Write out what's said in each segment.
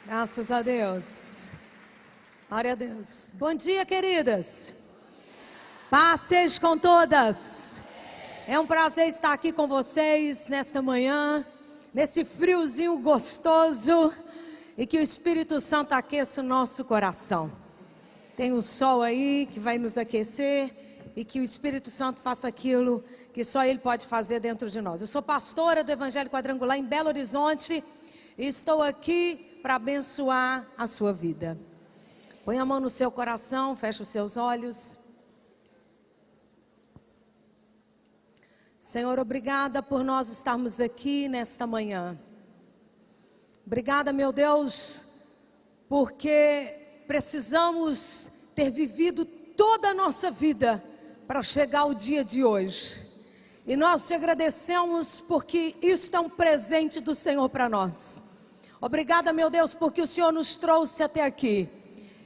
Graças a Deus. Glória a Deus. Bom dia, queridas. Paz seja com todas. É um prazer estar aqui com vocês nesta manhã, nesse friozinho gostoso, e que o Espírito Santo aqueça o nosso coração. Tem o sol aí que vai nos aquecer, e que o Espírito Santo faça aquilo que só Ele pode fazer dentro de nós. Eu sou pastora do Evangelho Quadrangular em Belo Horizonte e estou aqui para abençoar a sua vida. Põe a mão no seu coração, fecha os seus olhos. Senhor, obrigada por nós estarmos aqui nesta manhã. Obrigada, meu Deus, porque precisamos ter vivido toda a nossa vida para chegar ao dia de hoje. E nós te agradecemos porque isso é um presente do Senhor para nós. Obrigada, meu Deus, porque o Senhor nos trouxe até aqui.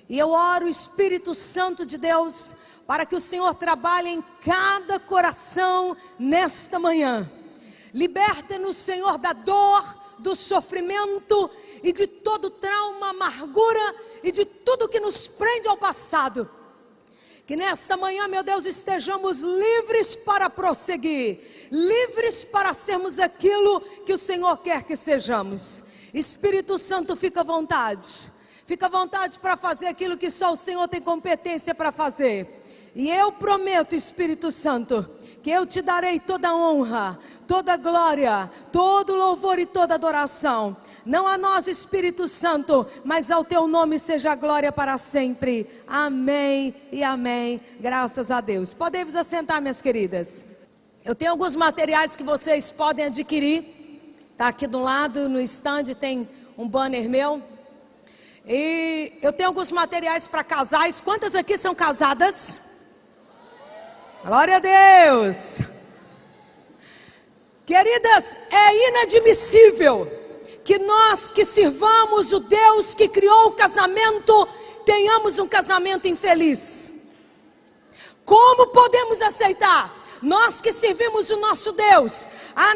E eu oro, Espírito Santo de Deus, para que o Senhor trabalhe em cada coração nesta manhã. Liberta-nos, Senhor, da dor, do sofrimento e de todo trauma, amargura e de tudo que nos prende ao passado. Que nesta manhã, meu Deus, estejamos livres para prosseguir, livres para sermos aquilo que o Senhor quer que sejamos. Espírito Santo, fica à vontade para fazer aquilo que só o Senhor tem competência para fazer. E eu prometo, Espírito Santo, que eu te darei toda a honra, toda a glória, todo louvor e toda adoração. Não a nós, Espírito Santo, mas ao teu nome seja a glória para sempre. Amém e amém. Graças a Deus. Podem vos assentar, minhas queridas. Eu tenho alguns materiais que vocês podem adquirir. Está aqui do lado, no stand, tem um banner meu. E eu tenho alguns materiais para casais. Quantas aqui são casadas? Glória a Deus. Queridas, é inadmissível que nós que sirvamos o Deus que criou o casamento, tenhamos um casamento infeliz. Como podemos aceitar? Nós que servimos o nosso Deus,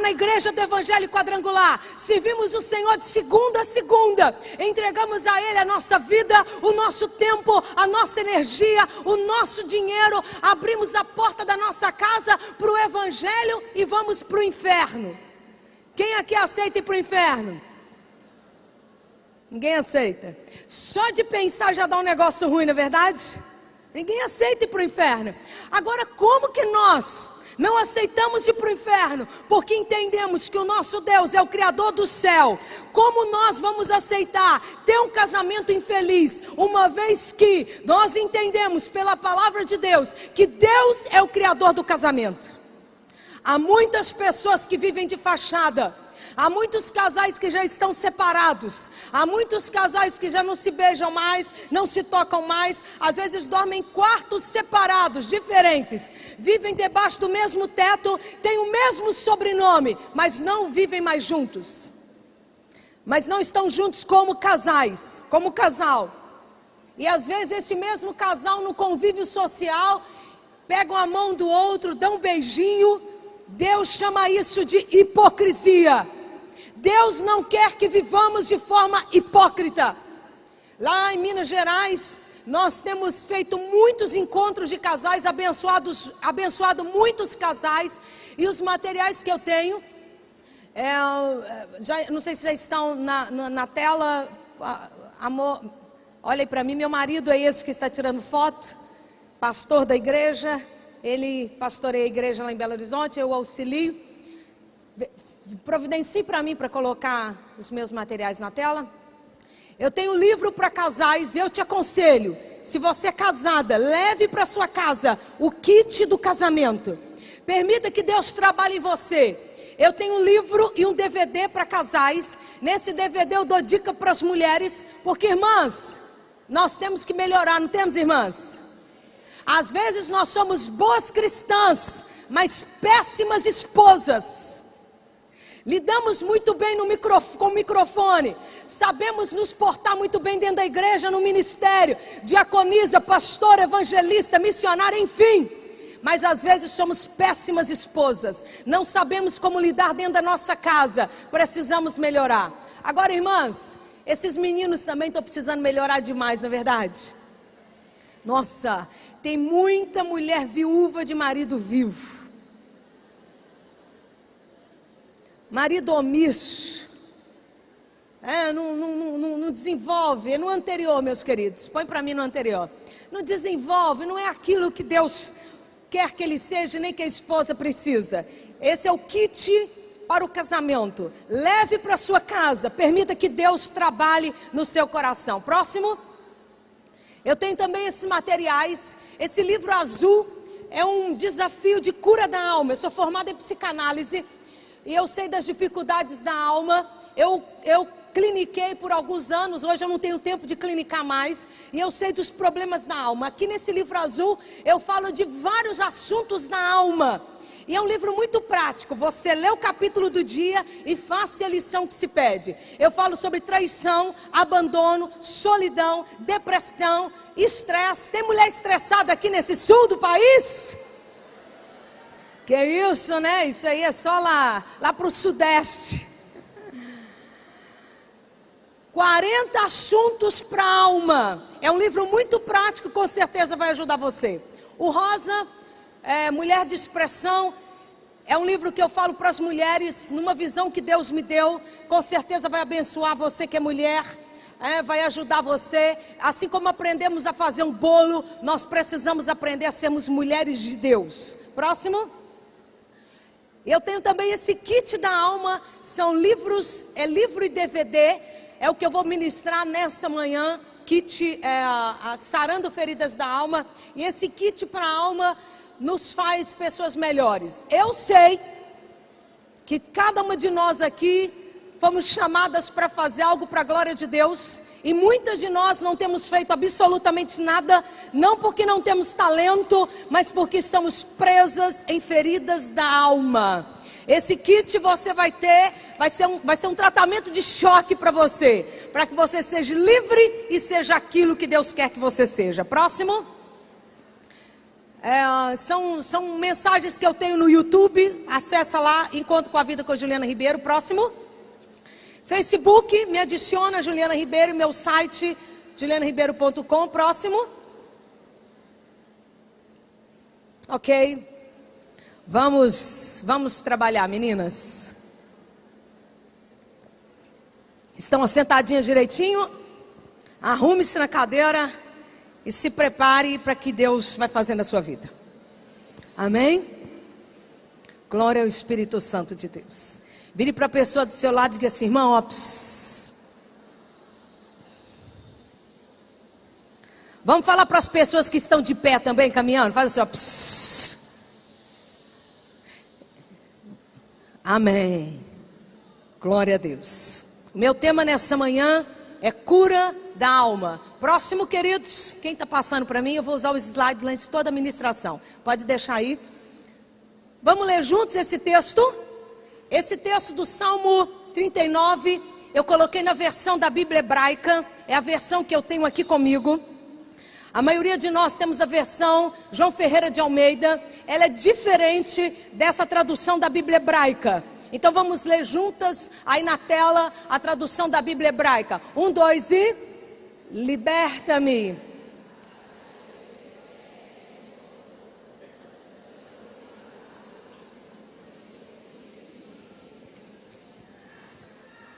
na igreja do Evangelho Quadrangular, servimos o Senhor de segunda a segunda, entregamos a Ele a nossa vida, o nosso tempo, a nossa energia, o nosso dinheiro, abrimos a porta da nossa casa para o Evangelho e vamos para o inferno. Quem aqui aceita ir para o inferno? Ninguém aceita. Só de pensar já dá um negócio ruim, não é verdade? Ninguém aceita ir para o inferno. Agora, como que nós não aceitamos ir para o inferno? Porque entendemos que o nosso Deus é o Criador do céu. Como nós vamos aceitar ter um casamento infeliz, uma vez que nós entendemos pela palavra de Deus que Deus é o Criador do casamento? Há muitas pessoas que vivem de fachada. Há muitos casais que já estão separados. Há muitos casais que já não se beijam mais, não se tocam mais. Às vezes dormem em quartos separados, diferentes. Vivem debaixo do mesmo teto, têm o mesmo sobrenome, mas não vivem mais juntos. Mas não estão juntos como casais, como casal. E às vezes este mesmo casal no convívio social, pegam a mão do outro, dão um beijinho. Deus chama isso de hipocrisia. Deus não quer que vivamos de forma hipócrita. Lá em Minas Gerais, nós temos feito muitos encontros de casais, abençoado muitos casais. E os materiais que eu tenho, não sei se já estão na tela. Amor, olha aí para mim, meu marido é esse que está tirando foto, pastor da igreja. Ele pastoreia a igreja lá em Belo Horizonte, eu auxilio. Providencie para mim para colocar os meus materiais na tela. Eu tenho um livro para casais. Eu te aconselho, se você é casada, leve para sua casa o kit do casamento. Permita que Deus trabalhe em você. Eu tenho um livro e um DVD para casais. Nesse DVD eu dou dica para as mulheres, porque, irmãs, nós temos que melhorar, não temos, irmãs? Às vezes nós somos boas cristãs, mas péssimas esposas. Lidamos muito bem com o microfone, sabemos nos portar muito bem dentro da igreja, no ministério, diaconisa, pastor, evangelista, missionária, enfim. Mas às vezes somos péssimas esposas, não sabemos como lidar dentro da nossa casa, precisamos melhorar. Agora, irmãs, Esses meninos também estão precisando melhorar demais, não é verdade? Nossa, tem muita mulher viúva de marido vivo. Marido omisso. Não desenvolve. No anterior, meus queridos, põe para mim no anterior. Não desenvolve, não é aquilo que Deus quer que ele seja, nem que a esposa precisa. Esse é o kit para o casamento. Leve para sua casa, permita que Deus trabalhe no seu coração. Próximo. Eu tenho também esses materiais. Esse livro azul é um desafio de cura da alma. Eu sou formada em psicanálise e eu sei das dificuldades da alma. Eu cliniquei por alguns anos, hoje eu não tenho tempo de clinicar mais, e eu sei dos problemas da alma. Aqui nesse livro azul eu falo de vários assuntos da alma, e é um livro muito prático. Você lê o capítulo do dia e faça a lição que se pede. Eu falo sobre traição, abandono, solidão, depressão, estresse. Tem mulher estressada aqui nesse sul do país? Que isso, né? Isso aí é só lá para o sudeste. 40 assuntos para a alma. É um livro muito prático, com certeza vai ajudar você. O rosa, Mulher de Expressão, é um livro que eu falo para as mulheres, numa visão que Deus me deu. Com certeza vai abençoar você que é mulher, vai ajudar você. Assim como aprendemos a fazer um bolo, nós precisamos aprender a sermos mulheres de Deus. Próximo. Eu tenho também esse kit da alma, são livros, livro e DVD. É o que eu vou ministrar nesta manhã, kit Sarando Feridas da Alma. E esse kit para a alma nos faz pessoas melhores. Eu sei que cada uma de nós aqui fomos chamadas para fazer algo para a glória de Deus. E muitas de nós não temos feito absolutamente nada, não porque não temos talento, mas porque estamos presas em feridas da alma. Esse kit você vai ter, vai ser um tratamento de choque para você, para que você seja livre e seja aquilo que Deus quer que você seja. Próximo. São mensagens que eu tenho no YouTube, acessa lá, Encontro com a Vida com a Juliana Ribeiro. Próximo. Facebook, me adiciona, Juliana Ribeiro, meu site, julianaribeiro.com. Próximo. Ok. Vamos trabalhar, meninas. Estão sentadinhas direitinho? Arrume-se na cadeira e se prepare para que Deus vai fazer na sua vida. Amém? Glória ao Espírito Santo de Deus. Vire para a pessoa do seu lado e diga assim: irmão, ó, vamos falar para as pessoas que estão de pé também, caminhando. Faz assim, ó. Amém. Glória a Deus. O meu tema nessa manhã é cura da alma. Próximo, queridos. Quem está passando para mim, eu vou usar o slide durante toda a ministração. Pode deixar aí. Vamos ler juntos esse texto? Esse texto do Salmo 39, eu coloquei na versão da Bíblia hebraica. É a versão que eu tenho aqui comigo. A maioria de nós temos a versão João Ferreira de Almeida. Ela é diferente dessa tradução da Bíblia hebraica. Então vamos ler juntas aí na tela a tradução da Bíblia hebraica. 1, 2 e... Liberta-me.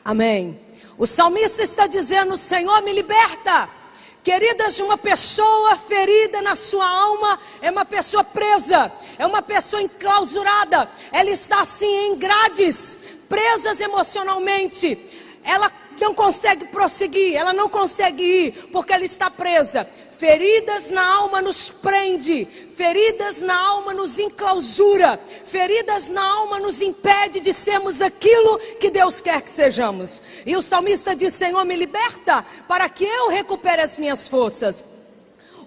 Amém. O salmista está dizendo: Senhor, me liberta. Queridas, uma pessoa ferida na sua alma é uma pessoa presa, é uma pessoa enclausurada. Ela está assim em grades, presas emocionalmente. Ela não consegue prosseguir, ela não consegue ir, porque ela está presa. Feridas na alma nos prende, feridas na alma nos enclausura, feridas na alma nos impede de sermos aquilo que Deus quer que sejamos. E o salmista diz: Senhor, me liberta para que eu recupere as minhas forças.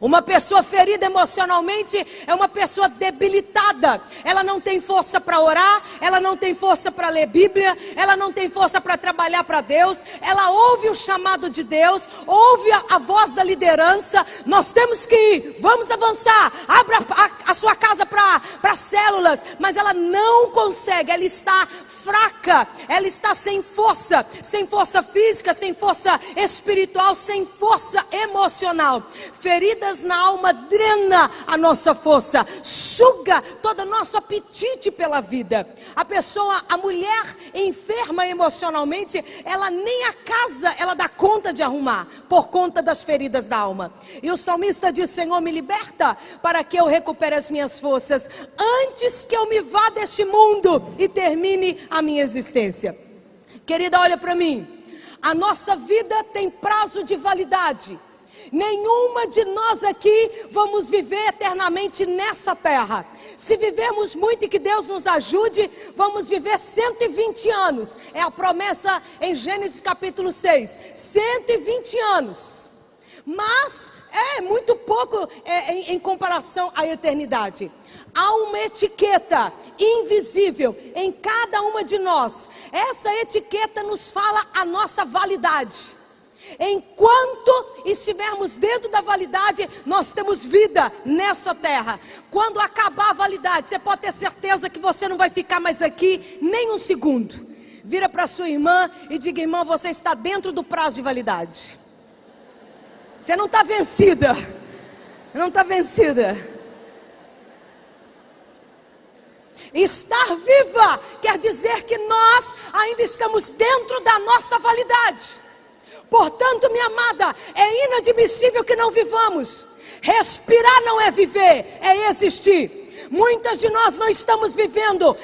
Uma pessoa ferida emocionalmente é uma pessoa debilitada. Ela não tem força para orar, ela não tem força para ler Bíblia, ela não tem força para trabalhar para Deus. Ela ouve o chamado de Deus, ouve a voz da liderança. Nós temos que ir, vamos avançar, abra a sua casa para células. Mas ela não consegue, ela está fraca, ela está sem força física, sem força espiritual, sem força emocional. Feridas na alma drena a nossa força, suga todo o nosso apetite pela vida. A mulher enferma emocionalmente, ela nem a casa ela dá conta de arrumar, por conta das feridas da alma. E o salmista diz: Senhor, me liberta para que eu recupere as minhas forças, antes que eu me vá deste mundo e termine a minha existência. Querida, olha para mim, a nossa vida tem prazo de validade. Nenhuma de nós aqui vamos viver eternamente nessa terra. Se vivermos muito e que Deus nos ajude, vamos viver 120 anos. É a promessa em Gênesis capítulo 6. 120 anos. Mas é muito pouco em comparação à eternidade. Há uma etiqueta invisível em cada uma de nós. Essa etiqueta nos fala a nossa validade. Enquanto estivermos dentro da validade, nós temos vida nessa terra. Quando acabar a validade, você pode ter certeza que você não vai ficar mais aqui nem um segundo. Vira para sua irmã e diga: irmã, você está dentro do prazo de validade. Você não está vencida. Não está vencida. Estar viva quer dizer que nós ainda estamos dentro da nossa validade. Portanto, minha amada, é inadmissível que não vivamos. Respirar não é viver, é existir. Muitas de nós não estamos vivendo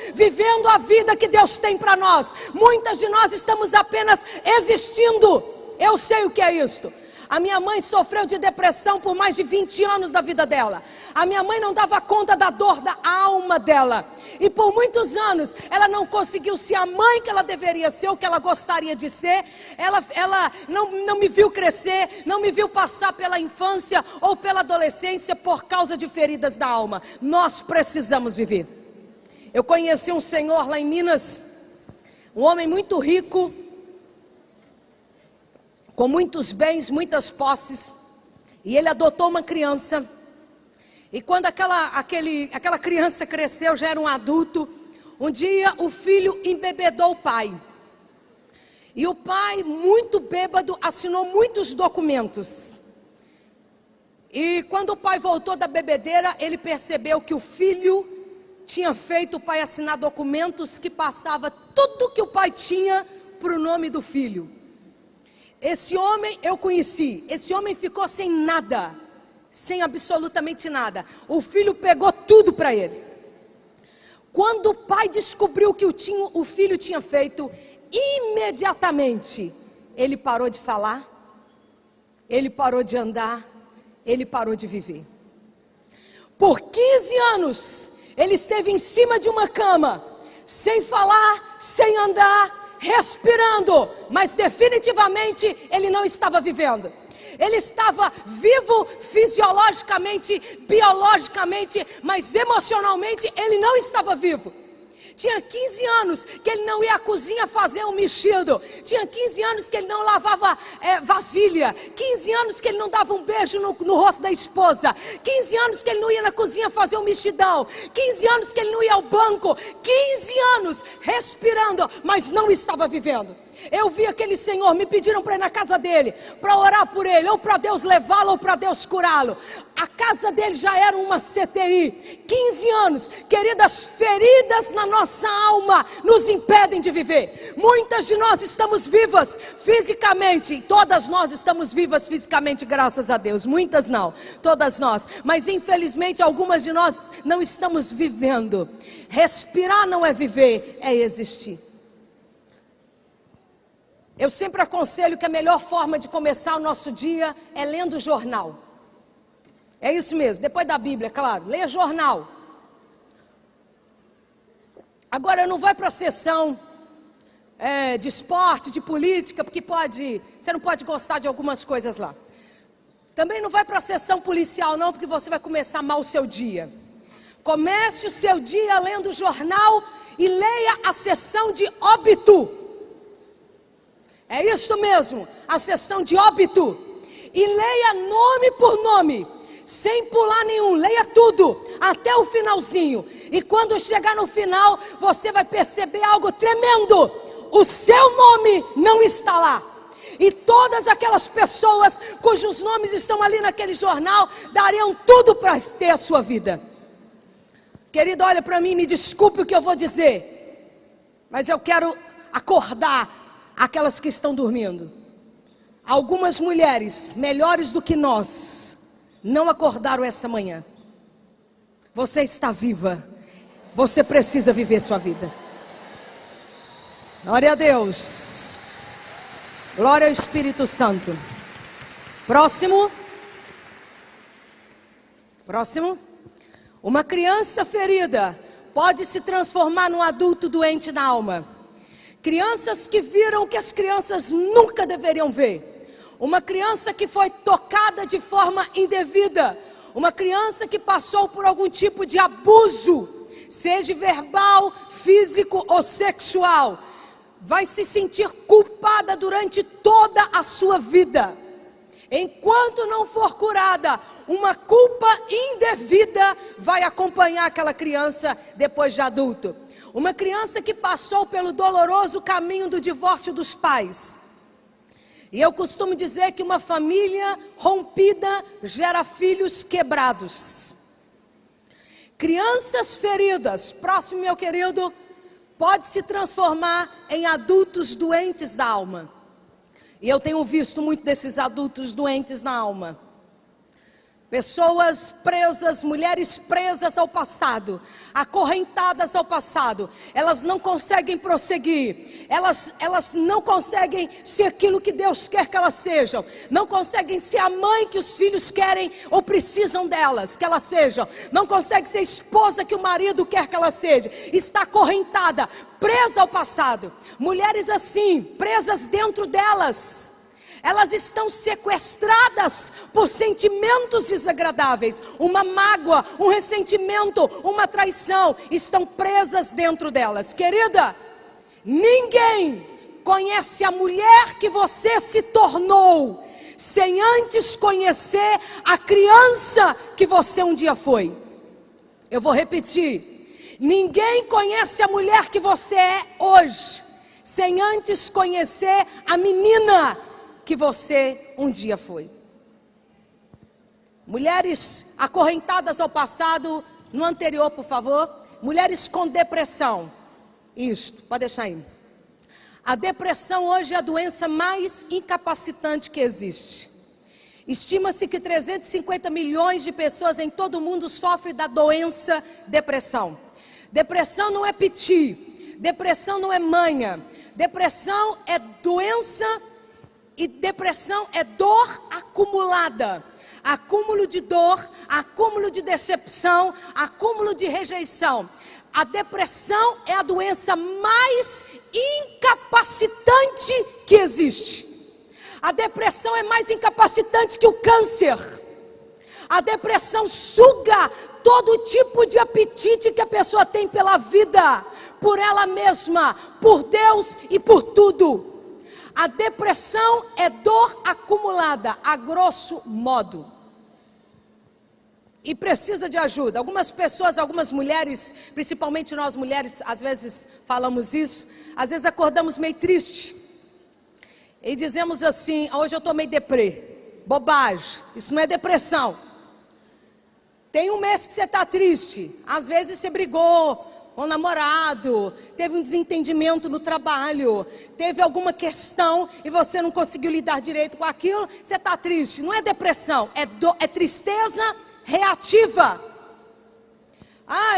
a vida que Deus tem para nós. Muitas de nós estamos apenas existindo. Eu sei o que é isto. A minha mãe sofreu de depressão por mais de 20 anos da vida dela. A minha mãe não dava conta da dor da alma dela. E por muitos anos ela não conseguiu ser a mãe que ela deveria ser, o que ela gostaria de ser. Ela não me viu crescer, não me viu passar pela infância ou pela adolescência por causa de feridas da alma. Nós precisamos viver. Eu conheci um senhor lá em Minas, um homem muito rico, com muitos bens, muitas posses, e ele adotou uma criança. E quando aquela criança cresceu, já era um adulto, um dia o filho embebedou o pai. E o pai, muito bêbado, assinou muitos documentos. E quando o pai voltou da bebedeira, ele percebeu que o filho tinha feito o pai assinar documentos que passava tudo que o pai tinha para o nome do filho. Esse homem eu conheci, esse homem ficou sem nada. Sem absolutamente nada. O filho pegou tudo para ele. Quando o pai descobriu que o filho tinha feito, imediatamente ele parou de falar, ele parou de andar, ele parou de viver. Por 15 anos ele esteve em cima de uma cama, sem falar, sem andar, respirando, mas definitivamente ele não estava vivendo. Ele estava vivo fisiologicamente, biologicamente, mas emocionalmente ele não estava vivo. Tinha 15 anos que ele não ia à cozinha fazer um mexido. Tinha 15 anos que ele não lavava vasilha. 15 anos que ele não dava um beijo no rosto da esposa. 15 anos que ele não ia na cozinha fazer um mexidão. 15 anos que ele não ia ao banco. 15 anos respirando, mas não estava vivendo. Eu vi aquele senhor, me pediram para ir na casa dele, para orar por ele, ou para Deus levá-lo, ou para Deus curá-lo. A casa dele já era uma CTI. 15 anos, queridas, feridas na nossa alma nos impedem de viver. Muitas de nós estamos vivas fisicamente, todas nós estamos vivas fisicamente, graças a Deus. Muitas não, todas nós, mas infelizmente algumas de nós não estamos vivendo. Respirar não é viver, é existir. Eu sempre aconselho que a melhor forma de começar o nosso dia é lendo o jornal. É isso mesmo, depois da Bíblia, claro, leia jornal. Agora não vai para a sessão de esporte, de política, porque você não pode gostar de algumas coisas lá. Também não vai para a sessão policial não, porque você vai começar mal o seu dia. Comece o seu dia lendo o jornal e leia a sessão de óbito. É isso mesmo, a sessão de óbito. E leia nome por nome, sem pular nenhum, leia tudo, até o finalzinho. E quando chegar no final, você vai perceber algo tremendo. O seu nome não está lá. E todas aquelas pessoas cujos nomes estão ali naquele jornal, dariam tudo para ter a sua vida. Querido, olha para mim, me desculpe o que eu vou dizer, mas eu quero acordar aquelas que estão dormindo. Algumas mulheres, melhores do que nós, não acordaram essa manhã. Você está viva, você precisa viver sua vida. Glória a Deus, glória ao Espírito Santo. Próximo. Uma criança ferida pode se transformar num adulto doente na alma. Crianças que viram o que as crianças nunca deveriam ver. Uma criança que foi tocada de forma indevida. Uma criança que passou por algum tipo de abuso, seja verbal, físico ou sexual, vai se sentir culpada durante toda a sua vida. Enquanto não for curada, uma culpa indevida vai acompanhar aquela criança depois de adulto. Uma criança que passou pelo doloroso caminho do divórcio dos pais. E eu costumo dizer que uma família rompida gera filhos quebrados. Crianças feridas, próximo meu querido, pode se transformar em adultos doentes da alma. E eu tenho visto muito desses adultos doentes na alma. Pessoas presas, mulheres presas ao passado, acorrentadas ao passado. Elas não conseguem prosseguir. Elas não conseguem ser aquilo que Deus quer que elas sejam. Não conseguem ser a mãe que os filhos querem ou precisam delas, que elas sejam. Não conseguem ser a esposa que o marido quer que ela seja. Está acorrentada, presa ao passado. Mulheres assim, presas dentro delas. Elas estão sequestradas por sentimentos desagradáveis. Uma mágoa, um ressentimento, uma traição, estão presas dentro delas. Querida, ninguém conhece a mulher que você se tornou sem antes conhecer a criança que você um dia foi. Eu vou repetir. Ninguém conhece a mulher que você é hoje sem antes conhecer a menina que você um dia foi. Mulheres acorrentadas ao passado, no anterior, por favor. Mulheres com depressão. Isto, pode deixar aí. A depressão hoje é a doença mais incapacitante que existe. Estima-se que 350 milhões de pessoas em todo o mundo sofrem da doença depressão. Depressão não é piti, depressão não é manha. Depressão é doença. E depressão é dor acumulada, acúmulo de dor, acúmulo de decepção, acúmulo de rejeição. A depressão é a doença mais incapacitante que existe. A depressão é mais incapacitante que o câncer. A depressão suga todo tipo de apetite que a pessoa tem pela vida, por ela mesma, por Deus e por tudo. A depressão é dor acumulada, a grosso modo. E precisa de ajuda. Algumas pessoas, algumas mulheres, principalmente nós mulheres, às vezes falamos isso. Às vezes acordamos meio triste. E dizemos assim, hoje eu estou meio deprê. Bobagem, isso não é depressão. Tem um mês que você está triste. Às vezes você brigou com o namorado, teve um desentendimento no trabalho, teve alguma questão e você não conseguiu lidar direito com aquilo, você está triste. Não é depressão, é tristeza reativa. Ah,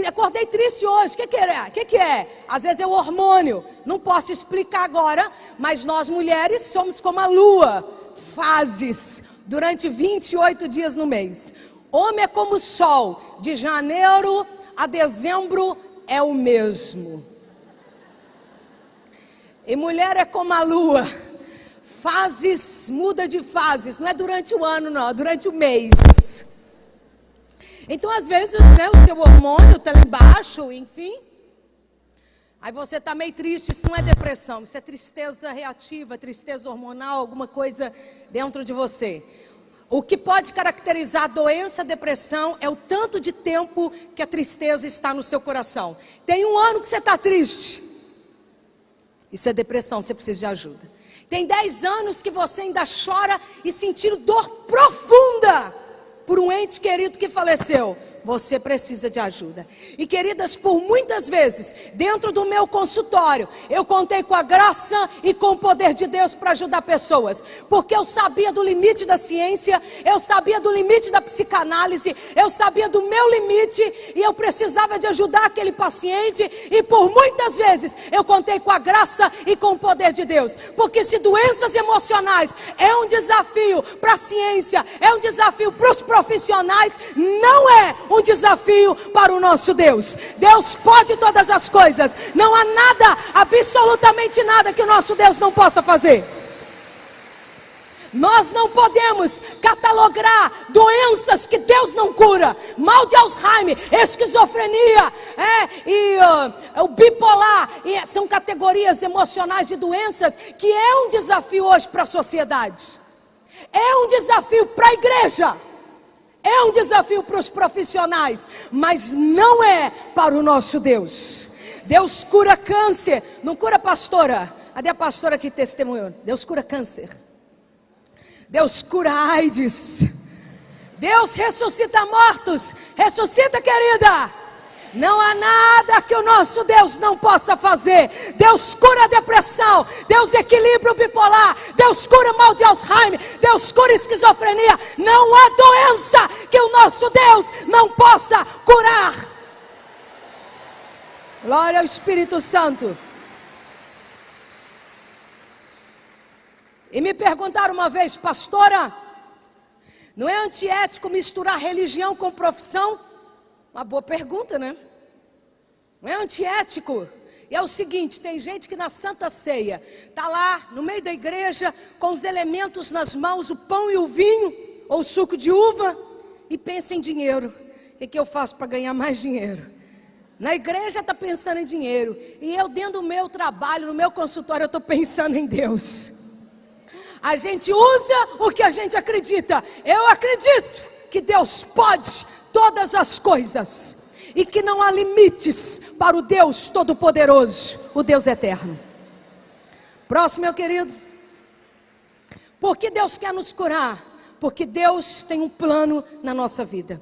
acordei triste hoje, o que é? Às vezes é o hormônio, não posso explicar agora, mas nós mulheres somos como a lua, fases, durante 28 dias no mês. Homem é como o sol, de janeiro a dezembro é o mesmo. E mulher é como a lua, fases, muda de fases, não é durante o ano não, é durante o mês. Então às vezes, né, o seu hormônio está lá embaixo, enfim. Aí você está meio triste, isso não é depressão, isso é tristeza reativa, tristeza hormonal, alguma coisa dentro de você. O que pode caracterizar a doença, a depressão, é o tanto de tempo que a tristeza está no seu coração. Tem um ano que você está triste. Isso é depressão, você precisa de ajuda. Tem 10 anos que você ainda chora e sentindo dor profunda por um ente querido que faleceu. Você precisa de ajuda. E queridas, por muitas vezes, dentro do meu consultório, eu contei com a graça e com o poder de Deus para ajudar pessoas. Porque eu sabia do limite da ciência, eu sabia do limite da psicanálise, eu sabia do meu limite e eu precisava de ajudar aquele paciente. E por muitas vezes, eu contei com a graça e com o poder de Deus. Porque se doenças emocionais é um desafio para a ciência, é um desafio para os profissionais, não é um desafio para o nosso Deus. Deus pode todas as coisas. Não há nada, absolutamente nada que o nosso Deus não possa fazer. Nós não podemos catalogar doenças que Deus não cura. Mal de Alzheimer, esquizofrenia, o bipolar, são categorias emocionais de doenças que é um desafio hoje para a sociedade. É um desafio para a igreja. É um desafio para os profissionais, mas não é para o nosso Deus. Deus cura câncer, não cura pastora. Cadê a pastora que testemunhou? Deus cura câncer. Deus cura AIDS. Deus ressuscita mortos. Ressuscita, querida. Não há nada que o nosso Deus não possa fazer. Deus cura a depressão, Deus equilibra o bipolar, Deus cura mal de Alzheimer, Deus cura esquizofrenia. Não há doença que o nosso Deus não possa curar. Glória ao Espírito Santo. E me perguntaram uma vez, pastora, não é antiético misturar religião com profissão? Uma boa pergunta, né? Não é antiético? E é o seguinte, tem gente que na Santa Ceia está lá no meio da igreja com os elementos nas mãos, o pão e o vinho, ou o suco de uva, e pensa em dinheiro. O que eu faço para ganhar mais dinheiro? Na igreja está pensando em dinheiro, e eu dentro do meu trabalho, no meu consultório, eu estou pensando em Deus. A gente usa o que a gente acredita. Eu acredito que Deus pode todas as coisas, e que não há limites para o Deus Todo-Poderoso, o Deus Eterno. Próximo, meu querido. Por que Deus quer nos curar? Porque Deus tem um plano na nossa vida.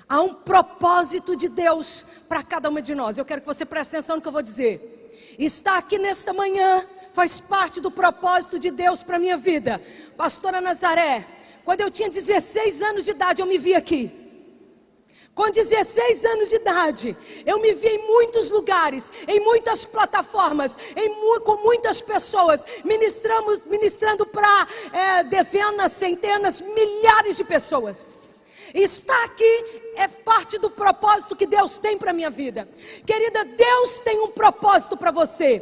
Há um propósito de Deus para cada uma de nós. Eu quero que você preste atenção no que eu vou dizer. Estar aqui nesta manhã faz parte do propósito de Deus para a minha vida. Pastora Nazaré, quando eu tinha 16 anos de idade, eu me vi aqui. Com 16 anos de idade, eu me vi em muitos lugares, em muitas plataformas, com muitas pessoas, ministrando para dezenas, centenas, milhares de pessoas. Estar aqui é parte do propósito que Deus tem para a minha vida. Querida, Deus tem um propósito para você.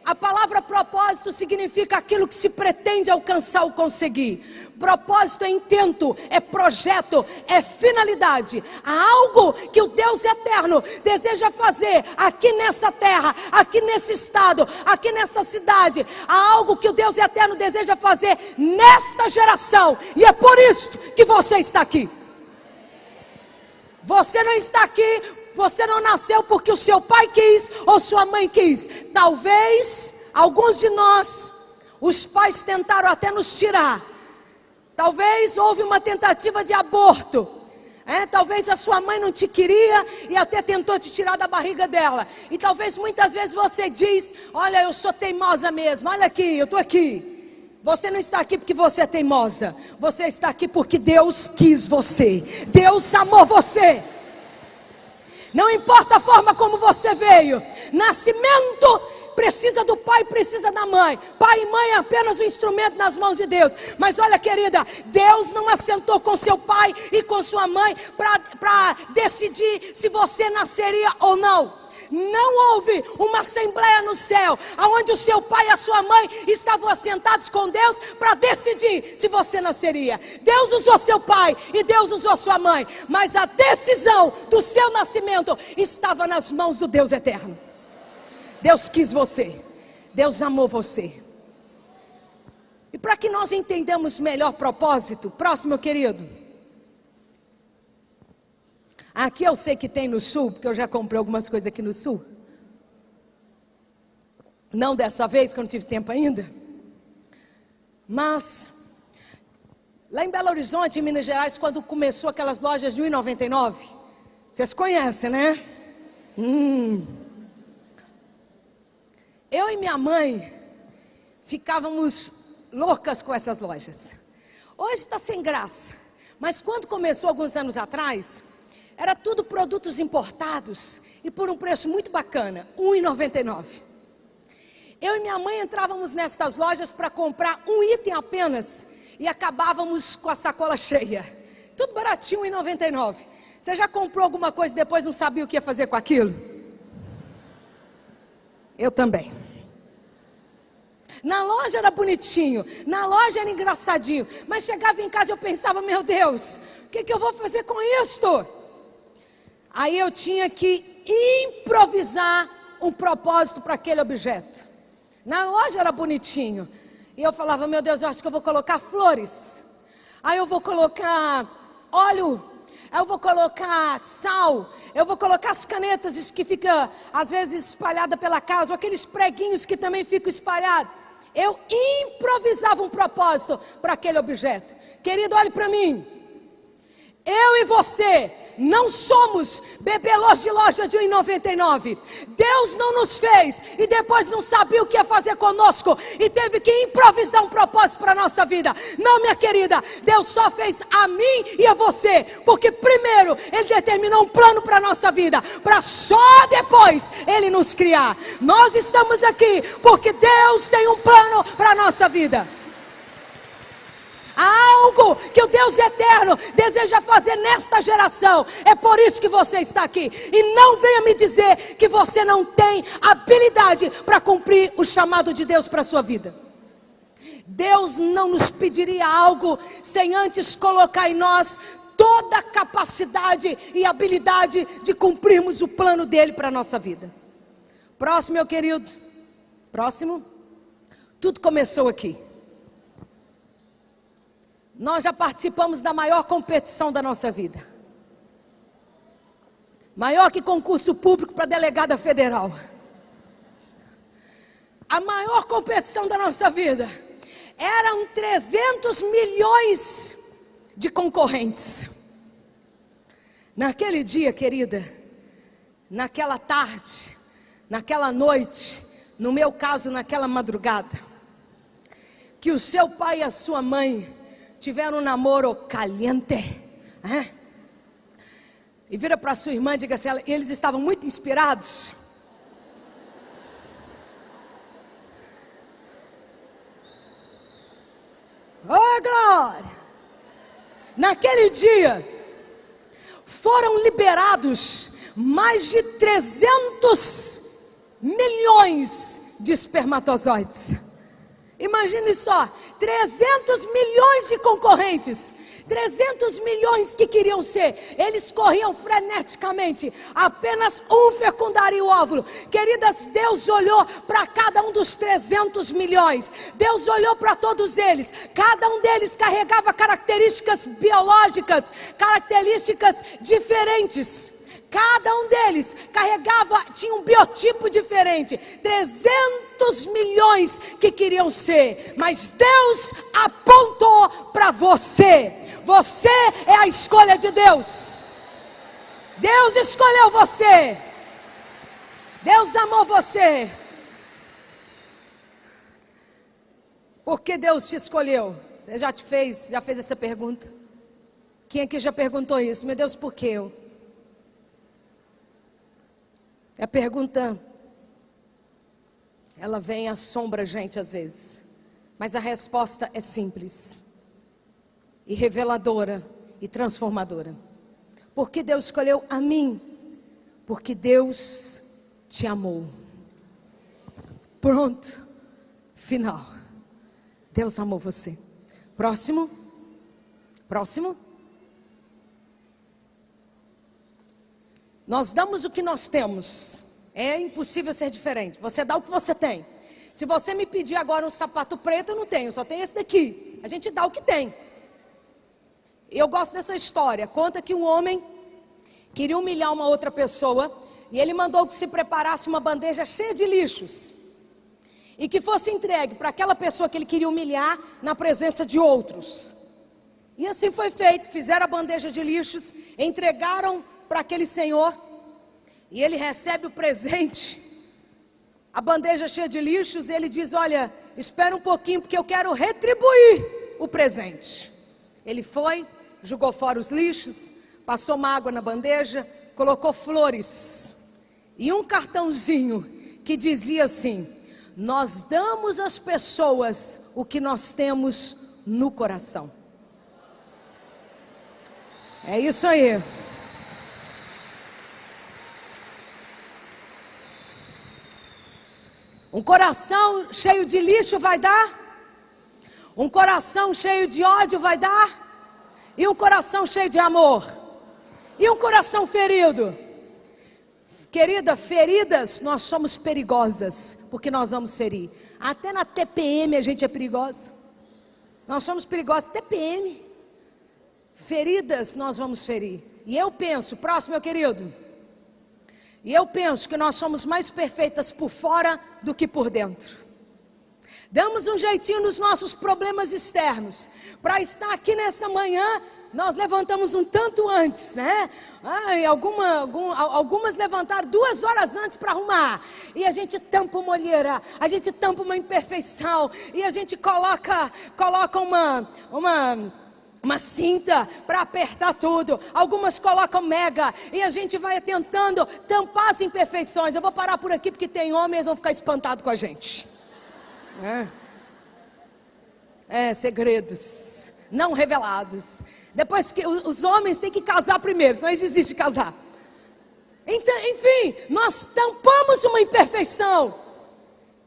A palavra propósito significa aquilo que se pretende alcançar ou conseguir. Propósito é intento, é projeto, é finalidade. Há algo que o Deus eterno deseja fazer aqui nessa terra, aqui nesse estado, aqui nessa cidade. Há algo que o Deus eterno deseja fazer nesta geração. E é por isso que você está aqui. Você não está aqui, você não nasceu porque o seu pai quis ou sua mãe quis. Talvez alguns de nós, os pais tentaram até nos tirar. Talvez houve uma tentativa de aborto. Talvez a sua mãe não te queria e até tentou te tirar da barriga dela. E talvez muitas vezes você diz, olha, eu sou teimosa mesmo, olha aqui, eu estou aqui. Você não está aqui porque você é teimosa. Você está aqui porque Deus quis você. Deus amou você. Não importa a forma como você veio. Nascimento precisa do pai, precisa da mãe. Pai e mãe é apenas um instrumento nas mãos de Deus. Mas olha, querida, Deus não assentou com seu pai e com sua mãe para decidir se você nasceria ou não. Não houve uma assembleia no céu, onde o seu pai e a sua mãe estavam assentados com Deus para decidir se você nasceria. Deus usou seu pai e Deus usou sua mãe, mas a decisão do seu nascimento estava nas mãos do Deus eterno. Deus quis você, Deus amou você. E para que nós entendamos melhor propósito, próximo, querido. Aqui eu sei que tem no sul, porque eu já comprei algumas coisas aqui no sul. Não dessa vez, que eu não tive tempo ainda. Mas, lá em Belo Horizonte, em Minas Gerais, quando começou aquelas lojas de R$1,99, vocês conhecem, né? Eu e minha mãe ficávamos loucas com essas lojas. Hoje está sem graça, mas quando começou alguns anos atrás, era tudo produtos importados e por um preço muito bacana, R$1,99. Eu e minha mãe entrávamos nestas lojas para comprar um item apenas e acabávamos com a sacola cheia. Tudo baratinho, R$1,99. Você já comprou alguma coisa e depois não sabia o que ia fazer com aquilo? Eu também. Na loja era bonitinho, na loja era engraçadinho, mas chegava em casa e eu pensava, meu Deus, o que eu vou fazer com isto? Aí eu tinha que improvisar um propósito para aquele objeto. Na loja era bonitinho, e eu falava, meu Deus, eu acho que eu vou colocar flores, aí eu vou colocar óleo, eu vou colocar sal, eu vou colocar as canetas que ficam às vezes espalhadas pela casa, ou aqueles preguinhos que também ficam espalhados. Eu improvisava um propósito para aquele objeto. Querido, olhe para mim. Eu e você não somos bebelôs de loja de R$1,99. Deus não nos fez e depois não sabia o que ia fazer conosco e teve que improvisar um propósito para a nossa vida. Não, minha querida, Deus só fez a mim e a você, porque primeiro Ele determinou um plano para a nossa vida, para só depois Ele nos criar. Nós estamos aqui porque Deus tem um plano para a nossa vida. Há algo que o Deus eterno deseja fazer nesta geração. É por isso que você está aqui. E não venha me dizer que você não tem habilidade para cumprir o chamado de Deus para a sua vida. Deus não nos pediria algo sem antes colocar em nós toda a capacidade e habilidade de cumprirmos o plano dele para a nossa vida. Próximo, meu querido. Próximo. Tudo começou aqui. Nós já participamos da maior competição da nossa vida. Maior que concurso público para delegada federal. A maior competição da nossa vida. Eram 300 milhões de concorrentes. Naquele dia, querida, naquela tarde, naquela noite, no meu caso, naquela madrugada, que o seu pai e a sua mãe tiveram um namoro caliente, e vira para sua irmã e diga assim, eles estavam muito inspirados. Oh glória! Naquele dia foram liberados mais de 300 milhões de espermatozoides. Imagine só, 300 milhões de concorrentes, 300 milhões que queriam ser, eles corriam freneticamente, apenas um fecundaria o óvulo. Queridas, Deus olhou para cada um dos 300 milhões, Deus olhou para todos eles, cada um deles carregava características biológicas, características diferentes. Cada um deles tinha um biotipo diferente. 300 milhões que queriam ser. Mas Deus apontou para você. Você é a escolha de Deus. Deus escolheu você. Deus amou você. Por que Deus te escolheu? Você já fez essa pergunta? Quem aqui já perguntou isso? Meu Deus, por que eu? A pergunta, ela vem e assombra a gente às vezes, mas a resposta é simples, e reveladora, e transformadora. Por que Deus escolheu a mim? Porque Deus te amou. Pronto. Final. Deus amou você. Próximo. Próximo. Nós damos o que nós temos. É impossível ser diferente. Você dá o que você tem. Se você me pedir agora um sapato preto, eu não tenho, só tenho esse daqui. A gente dá o que tem. Eu gosto dessa história. Conta que um homem queria humilhar uma outra pessoa e ele mandou que se preparasse uma bandeja cheia de lixos e que fosse entregue para aquela pessoa que ele queria humilhar na presença de outros. E assim foi feito. Fizeram a bandeja de lixos, entregaram para aquele senhor e ele recebe o presente, a bandeja cheia de lixos. E ele diz: olha, espera um pouquinho porque eu quero retribuir o presente. Ele foi, jogou fora os lixos, passou uma água na bandeja, colocou flores e um cartãozinho que dizia assim: nós damos às pessoas o que nós temos no coração. É isso aí. Um coração cheio de lixo vai dar, um coração cheio de ódio vai dar, e um coração cheio de amor, e um coração ferido. Querida, feridas, nós somos perigosas, porque nós vamos ferir. Até na TPM a gente é perigosa. Nós somos perigosos, TPM. Feridas nós vamos ferir. E eu penso, próximo meu querido, e eu penso que nós somos mais perfeitas por fora do que por dentro. Damos um jeitinho nos nossos problemas externos. Para estar aqui nessa manhã, nós levantamos um tanto antes, né? Algumas levantaram 2 horas antes para arrumar. E a gente tampa uma olheira, a gente tampa uma imperfeição. E a gente coloca uma cinta para apertar tudo. Algumas colocam mega. E a gente vai tentando tampar as imperfeições. Eu vou parar por aqui porque tem homens que vão ficar espantados com a gente. Segredos não revelados. Depois que os homens têm que casar primeiro, senão eles desistem de casar. Então, enfim, nós tampamos uma imperfeição.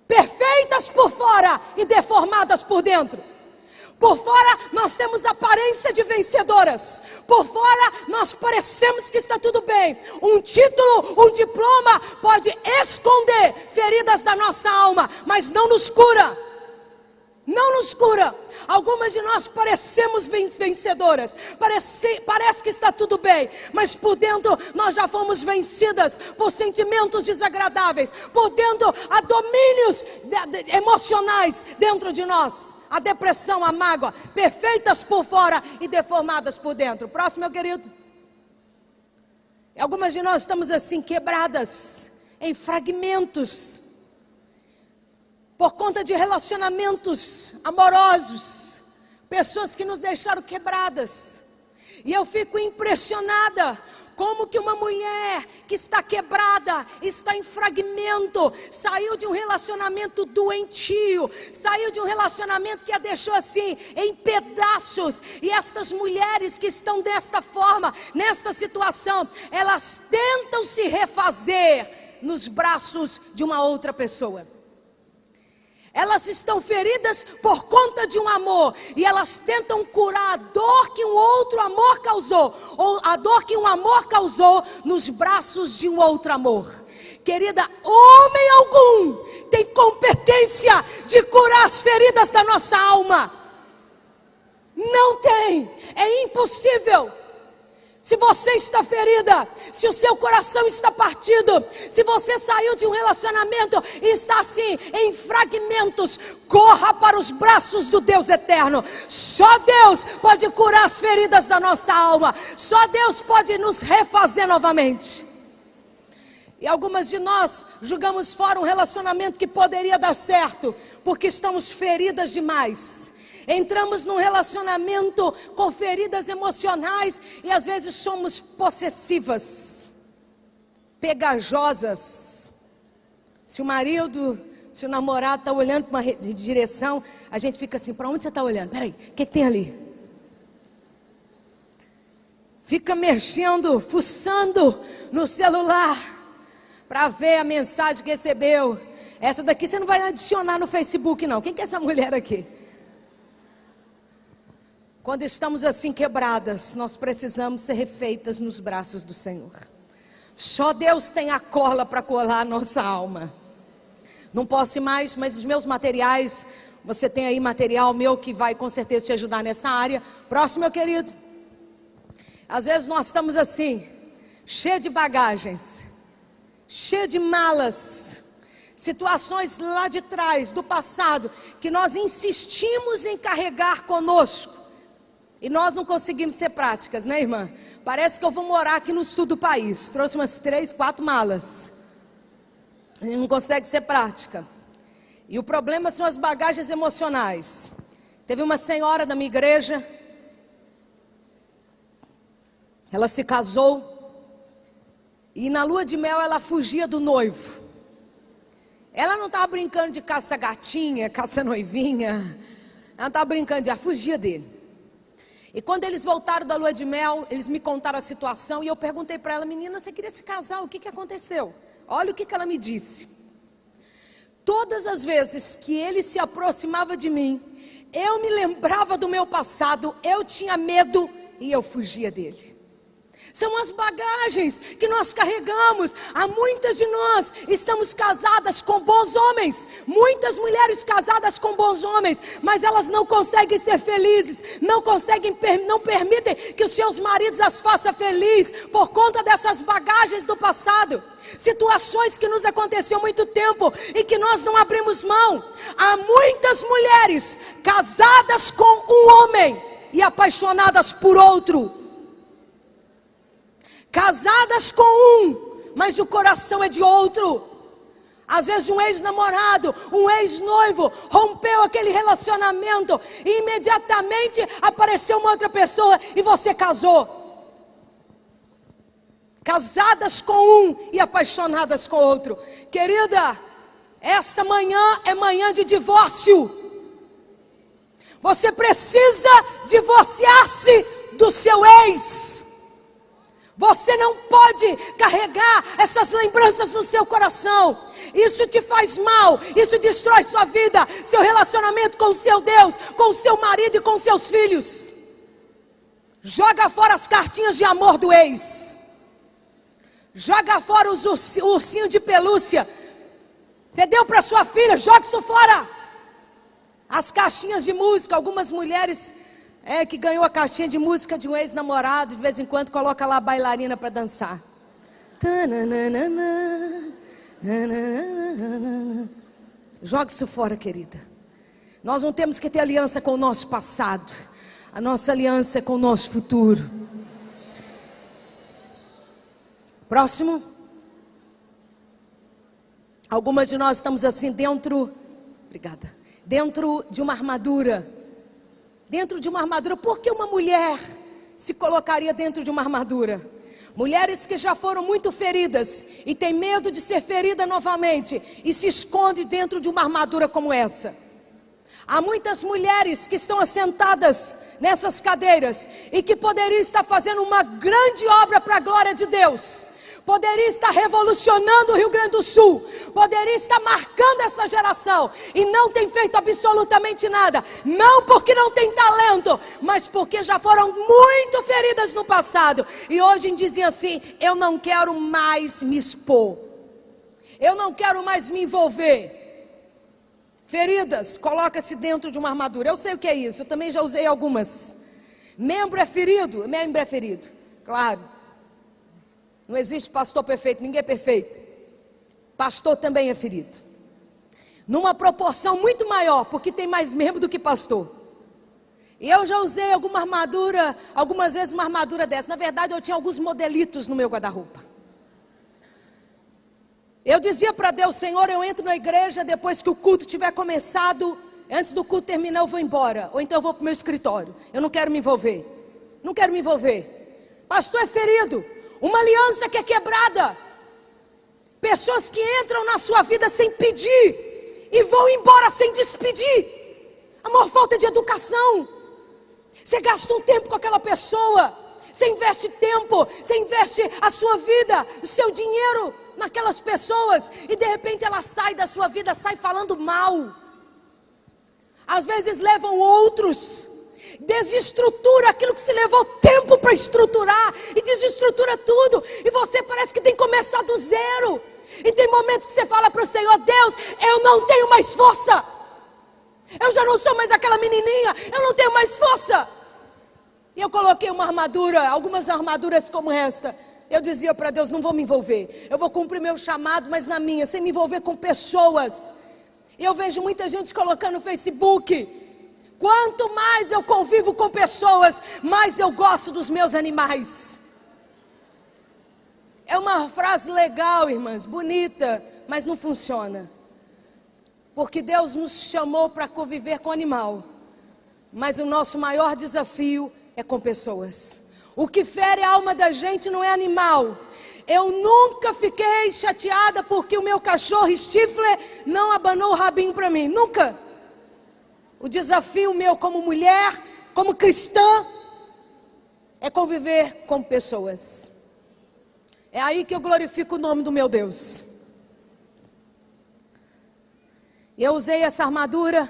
Perfeitas por fora e deformadas por dentro. Por fora nós temos aparência de vencedoras. Por fora nós parecemos que está tudo bem. Um título, um diploma pode esconder feridas da nossa alma, mas não nos cura. Não nos cura. Algumas de nós parecemos vencedoras. Parece que está tudo bem, mas por dentro nós já fomos vencidas por sentimentos desagradáveis. Por dentro há domínios emocionais dentro de nós. A depressão, a mágoa, perfeitas por fora e deformadas por dentro. Próximo, meu querido. Algumas de nós estamos assim, quebradas em fragmentos, por conta de relacionamentos amorosos, pessoas que nos deixaram quebradas. E eu fico impressionada como que uma mulher que está quebrada, está em fragmento, saiu de um relacionamento doentio, saiu de um relacionamento que a deixou assim, em pedaços. E estas mulheres que estão desta forma, nesta situação, elas tentam se refazer nos braços de uma outra pessoa. Elas estão feridas por conta de um amor, e elas tentam curar a dor que um outro amor causou, ou a dor que um amor causou nos braços de um outro amor. Querida, homem algum tem competência de curar as feridas da nossa alma. Não tem, é impossível. Se você está ferida, se o seu coração está partido, se você saiu de um relacionamento e está assim, em fragmentos, corra para os braços do Deus eterno. Só Deus pode curar as feridas da nossa alma. Só Deus pode nos refazer novamente. E algumas de nós jogamos fora um relacionamento que poderia dar certo, porque estamos feridas demais. Entramos num relacionamento com feridas emocionais e às vezes somos possessivas, pegajosas. Se o marido, se o namorado está olhando para uma direção, a gente fica assim: para onde você está olhando? Peraí, o que tem ali? Fica mexendo, fuçando no celular, para ver a mensagem que recebeu. Essa daqui você não vai adicionar no Facebook não. Quem que é essa mulher aqui? Quando estamos assim quebradas, nós precisamos ser refeitas nos braços do Senhor. Só Deus tem a cola para colar a nossa alma. Não posso ir mais, mas os meus materiais, você tem aí material meu que vai com certeza te ajudar nessa área. Próximo, meu querido. Às vezes nós estamos assim, cheio de bagagens, cheio de malas, situações lá de trás, do passado, que nós insistimos em carregar conosco. E nós não conseguimos ser práticas, né, irmã? Parece que eu vou morar aqui no sul do país. Trouxe umas 3, 4 malas. A gente não consegue ser prática. E o problema são as bagagens emocionais. Teve uma senhora da minha igreja. Ela se casou. E na lua de mel ela fugia do noivo. Ela não estava brincando de caça-gatinha, caça-noivinha. Ela não estava brincando, ela fugia dele. E quando eles voltaram da lua de mel, eles me contaram a situação. E eu perguntei para ela: menina, você queria se casar, o que aconteceu? Olha o que ela me disse. Todas as vezes que ele se aproximava de mim, eu me lembrava do meu passado, eu tinha medo e eu fugia dele. São as bagagens que nós carregamos. Há muitas de nós estamos casadas com bons homens, muitas mulheres casadas com bons homens, mas elas não conseguem ser felizes, não permitem que os seus maridos as façam felizes por conta dessas bagagens do passado. Situações que nos aconteceu há muito tempo e que nós não abrimos mão. Há muitas mulheres casadas com um homem e apaixonadas por outro. Casadas com um, mas o coração é de outro. Às vezes um ex-namorado, um ex-noivo rompeu aquele relacionamento e imediatamente apareceu uma outra pessoa e você casou. Casadas com um e apaixonadas com outro. Querida, esta manhã é manhã de divórcio. Você precisa divorciar-se do seu ex. Você não pode carregar essas lembranças no seu coração. Isso te faz mal, isso destrói sua vida, seu relacionamento com o seu Deus, com o seu marido e com seus filhos. Joga fora as cartinhas de amor do ex. Joga fora os ursinhos de pelúcia. Você deu para sua filha, joga isso fora. As caixinhas de música, algumas mulheres que ganhou a caixinha de música de um ex-namorado, de vez em quando coloca lá a bailarina para dançar. Joga isso fora, querida. Nós não temos que ter aliança com o nosso passado. A nossa aliança é com o nosso futuro. Próximo. Algumas de nós estamos assim dentro de uma armadura. Dentro de uma armadura. Por que uma mulher se colocaria dentro de uma armadura? Mulheres que já foram muito feridas e têm medo de ser ferida novamente e se esconde dentro de uma armadura como essa. Há muitas mulheres que estão assentadas nessas cadeiras e que poderiam estar fazendo uma grande obra para a glória de Deus. Poderia estar revolucionando o Rio Grande do Sul, poderia estar marcando essa geração e não tem feito absolutamente nada, não porque não tem talento, mas porque já foram muito feridas no passado e hoje dizem assim: eu não quero mais me expor, eu não quero mais me envolver. Feridas, coloca-se dentro de uma armadura. Eu sei o que é isso, eu também já usei algumas. Membro é ferido, claro. Não existe pastor perfeito, ninguém é perfeito. Pastor também é ferido. Numa proporção muito maior, porque tem mais membro do que pastor. E eu já usei alguma armadura, algumas vezes uma armadura dessa. Na verdade, eu tinha alguns modelitos no meu guarda-roupa. Eu dizia para Deus: Senhor, eu entro na igreja depois que o culto tiver começado. Antes do culto terminar eu vou embora. Ou então eu vou para o meu escritório. Eu não quero me envolver. Não quero me envolver. Pastor é ferido. Uma aliança que é quebrada. Pessoas que entram na sua vida sem pedir e vão embora sem despedir. A maior falta de educação. Você gasta um tempo com aquela pessoa, você investe tempo, você investe a sua vida, o seu dinheiro naquelas pessoas e de repente ela sai da sua vida, sai falando mal. Às vezes levam outros, desestrutura aquilo que se levou tempo para estruturar e desestrutura tudo, e você parece que tem que começar do zero. E tem momentos que você fala para o Senhor: Deus, eu não tenho mais força, eu já não sou mais aquela menininha, eu não tenho mais força. E eu coloquei uma armadura, algumas armaduras como esta. Eu dizia para Deus: não vou me envolver, eu vou cumprir meu chamado, mas na minha, sem me envolver com pessoas. E eu vejo muita gente colocando no Facebook: quanto mais eu convivo com pessoas, mais eu gosto dos meus animais. É uma frase legal, irmãs, bonita, mas não funciona. Porque Deus nos chamou para conviver com animal, mas o nosso maior desafio é com pessoas. O que fere a alma da gente não é animal. Eu nunca fiquei chateada porque o meu cachorro Stifler não abanou o rabinho para mim, nunca. O desafio meu como mulher, como cristã, é conviver com pessoas. É aí que eu glorifico o nome do meu Deus. Eu usei essa armadura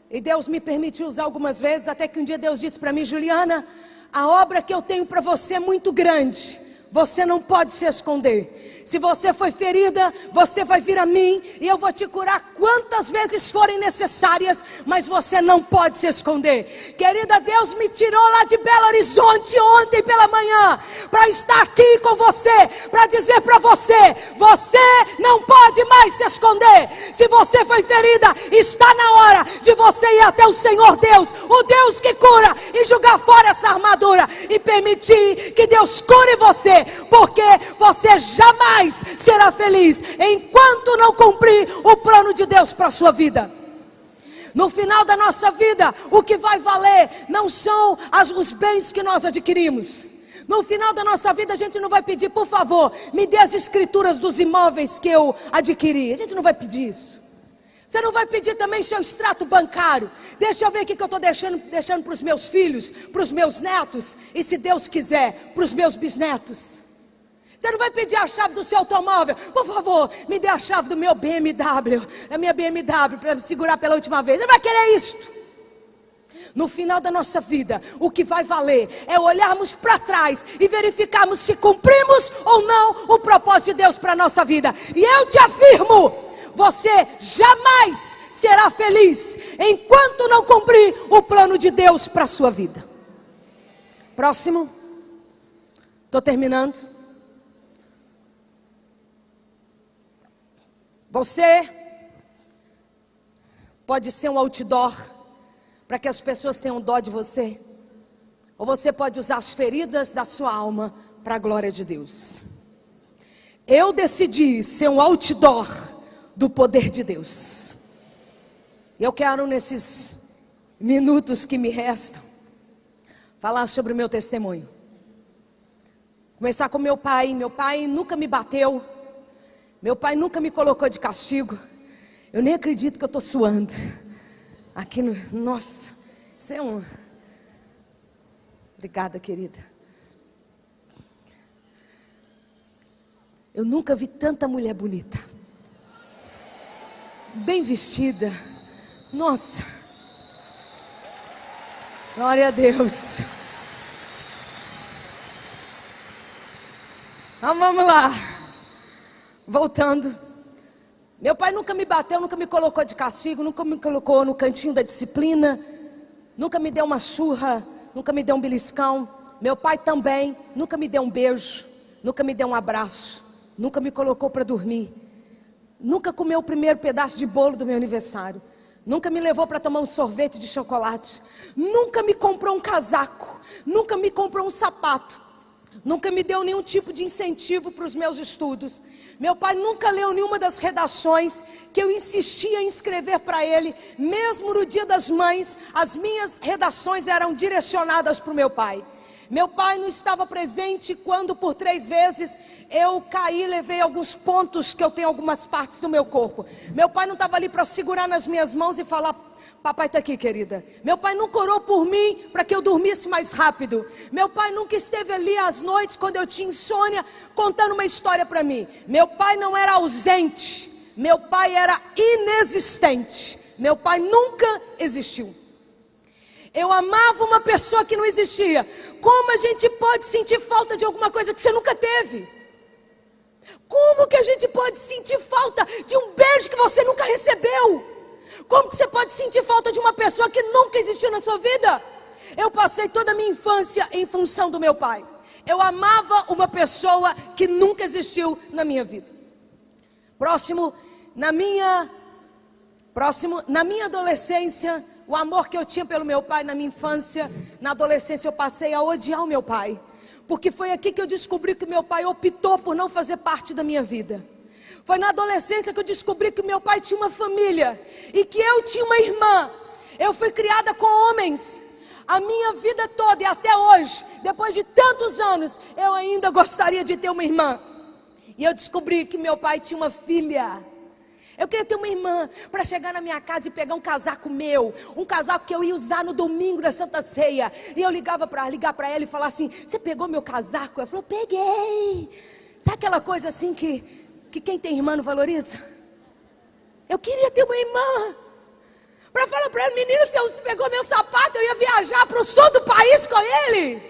e Deus me permitiu usar algumas vezes, até que um dia Deus disse para mim: Juliana, a obra que eu tenho para você é muito grande, você não pode se esconder. Se você foi ferida, você vai vir a mim e eu vou te curar quantas vezes forem necessárias, mas você não pode se esconder. Querida, Deus me tirou lá de Belo Horizonte ontem pela manhã para estar aqui com você, para dizer para você: você não pode mais se esconder. Se você foi ferida, está na hora de você ir até o Senhor Deus, o Deus que cura, e jogar fora essa armadura e permitir que Deus cure você, porque você jamais será feliz enquanto não cumprir o plano de Deus para a sua vida. No final da nossa vida, o que vai valer não são os bens que nós adquirimos. No final da nossa vida, a gente não vai pedir: por favor, me dê as escrituras dos imóveis que eu adquiri. A gente não vai pedir isso. Você não vai pedir também seu extrato bancário. Deixa eu ver o que eu estou deixando para os meus filhos, para os meus netos, e se Deus quiser, para os meus bisnetos. Você não vai pedir a chave do seu automóvel: por favor, me dê a chave do meu BMW, da minha BMW, para segurar pela última vez. Você vai querer isto. No final da nossa vida, o que vai valer é olharmos para trás e verificarmos se cumprimos ou não o propósito de Deus para a nossa vida. E eu te afirmo: você jamais será feliz enquanto não cumprir o plano de Deus para a sua vida. Próximo. Estou terminando. Você pode ser um outdoor para que as pessoas tenham dó de você, ou você pode usar as feridas da sua alma para a glória de Deus. Eu decidi ser um outdoor do poder de Deus. Eu quero, nesses minutos que me restam, falar sobre o meu testemunho. Começar com meu pai. Meu pai nunca me bateu, meu pai nunca me colocou de castigo. Eu nem acredito que eu estou suando aqui no... Nossa, isso é um... Obrigada, querida. Eu nunca vi tanta mulher bonita, bem vestida. Nossa, glória a Deus. Então vamos lá. Voltando, meu pai nunca me bateu, nunca me colocou de castigo, nunca me colocou no cantinho da disciplina, nunca me deu uma surra, nunca me deu um beliscão. Meu pai também nunca me deu um beijo, nunca me deu um abraço, nunca me colocou para dormir, nunca comeu o primeiro pedaço de bolo do meu aniversário, nunca me levou para tomar um sorvete de chocolate, nunca me comprou um casaco, nunca me comprou um sapato, nunca me deu nenhum tipo de incentivo para os meus estudos. Meu pai nunca leu nenhuma das redações que eu insistia em escrever para ele. Mesmo no Dia das Mães, as minhas redações eram direcionadas para o meu pai. Meu pai não estava presente quando por 3 vezes eu caí, levei alguns pontos que eu tenho em algumas partes do meu corpo. Meu pai não estava ali para segurar nas minhas mãos e falar: Papai está aqui, querida. Meu pai nunca orou por mim para que eu dormisse mais rápido. Meu pai nunca esteve ali às noites, quando eu tinha insônia, contando uma história para mim. Meu pai não era ausente. Meu pai era inexistente. Meu pai nunca existiu. Eu amava uma pessoa que não existia. Como a gente pode sentir falta de alguma coisa que você nunca teve? Como que a gente pode sentir falta de um beijo que você nunca recebeu? Como que você pode sentir falta de uma pessoa que nunca existiu na sua vida? Eu passei toda a minha infância em função do meu pai. Eu amava uma pessoa que nunca existiu na minha vida. Na minha adolescência, o amor que eu tinha pelo meu pai na minha infância, na adolescência eu passei a odiar o meu pai. Porque foi aqui que eu descobri que o meu pai optou por não fazer parte da minha vida. Foi na adolescência que eu descobri que meu pai tinha uma família e que eu tinha uma irmã. Eu fui criada com homens. A minha vida toda e até hoje, depois de tantos anos, eu ainda gostaria de ter uma irmã. E eu descobri que meu pai tinha uma filha. Eu queria ter uma irmã para chegar na minha casa e pegar um casaco meu, um casaco que eu ia usar no domingo da Santa Ceia. E eu ligar para ela e falar assim: você pegou meu casaco? Ela falou: peguei. Sabe aquela coisa assim que quem tem irmã não valoriza? Eu queria ter uma irmã para falar para ela: menina, se você pegou meu sapato, eu ia viajar para o sul do país com ele.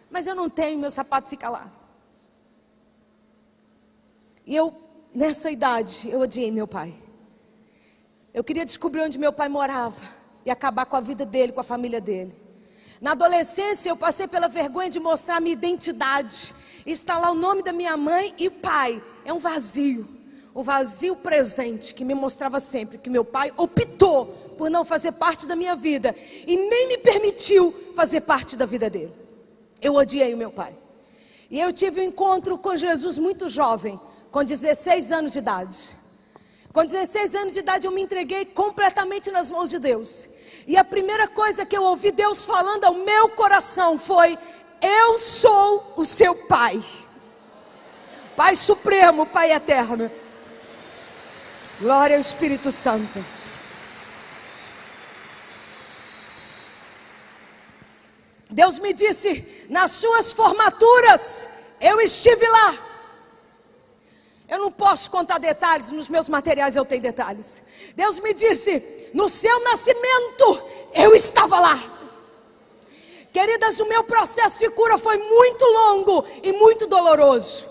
Mas eu não tenho, meu sapato fica lá. E nessa idade, eu odiei meu pai. Eu queria descobrir onde meu pai morava e acabar com a vida dele, com a família dele. Na adolescência, eu passei pela vergonha de mostrar a minha identidade. E está lá o nome da minha mãe e pai. É um vazio presente que me mostrava sempre que meu pai optou por não fazer parte da minha vida e nem me permitiu fazer parte da vida dele. Eu odiei o meu pai. E eu tive um encontro com Jesus muito jovem, com 16 anos de idade. Com 16 anos de idade eu me entreguei completamente nas mãos de Deus. E a primeira coisa que eu ouvi Deus falando ao meu coração foi: eu sou o seu pai. Pai supremo, Pai eterno. Glória ao Espírito Santo. Deus me disse: nas suas formaturas eu estive lá. Eu não posso contar detalhes, nos meus materiais eu tenho detalhes. Deus me disse: no seu nascimento eu estava lá. Queridas, o meu processo de cura foi muito longo e muito doloroso.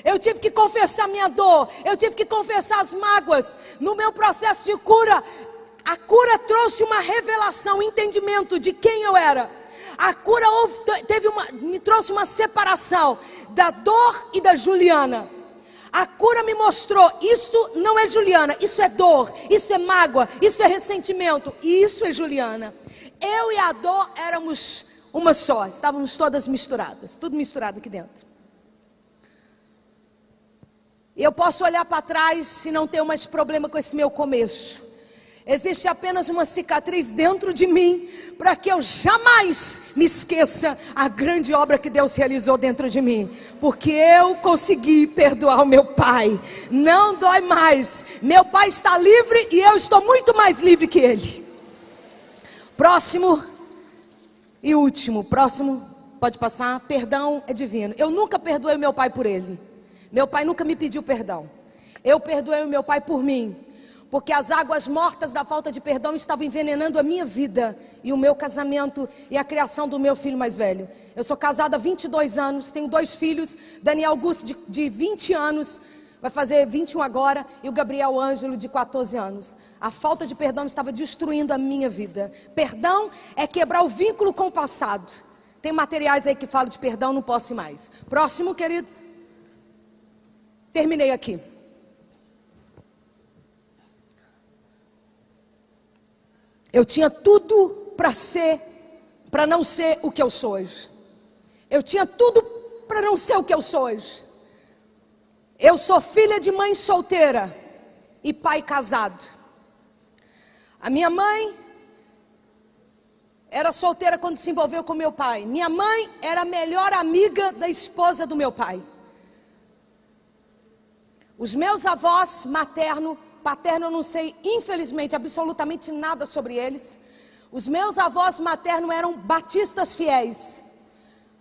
Eu tive que confessar minha dor, eu tive que confessar as mágoas. No meu processo de cura, a cura trouxe uma revelação, um entendimento de quem eu era. A cura me trouxe uma separação da dor e da Juliana. A cura me mostrou: isso não é Juliana, isso é dor, isso é mágoa, isso é ressentimento, e isso é Juliana. Eu e a dor éramos uma só, estávamos todas misturadas, tudo misturado aqui dentro. Eu posso olhar para trás e não ter mais problema com esse meu começo. Existe apenas uma cicatriz dentro de mim, para que eu jamais me esqueça a grande obra que Deus realizou dentro de mim. Porque eu consegui perdoar o meu pai. Não dói mais. Meu pai está livre e eu estou muito mais livre que ele. Próximo e último. Próximo, pode passar. Perdão é divino. Eu nunca perdoei o meu pai por ele. Meu pai nunca me pediu perdão. Eu perdoei o meu pai por mim. Porque as águas mortas da falta de perdão estavam envenenando a minha vida e o meu casamento e a criação do meu filho mais velho. Eu sou casada há 22 anos, tenho 2 filhos, Daniel Augusto de 20 anos, vai fazer 21 agora, e o Gabriel Ângelo de 14 anos. A falta de perdão estava destruindo a minha vida. Perdão é quebrar o vínculo com o passado. Tem materiais aí que falam de perdão, não posso ir mais. Próximo, querido. Terminei aqui. Eu tinha tudo para não ser o que eu sou hoje. Eu tinha tudo para não ser o que eu sou hoje. Eu sou filha de mãe solteira e pai casado. A minha mãe era solteira quando se envolveu com meu pai. Minha mãe era a melhor amiga da esposa do meu pai. Os meus avós materno paterno eu não sei, infelizmente, absolutamente nada sobre eles. Os meus avós maternos eram batistas fiéis.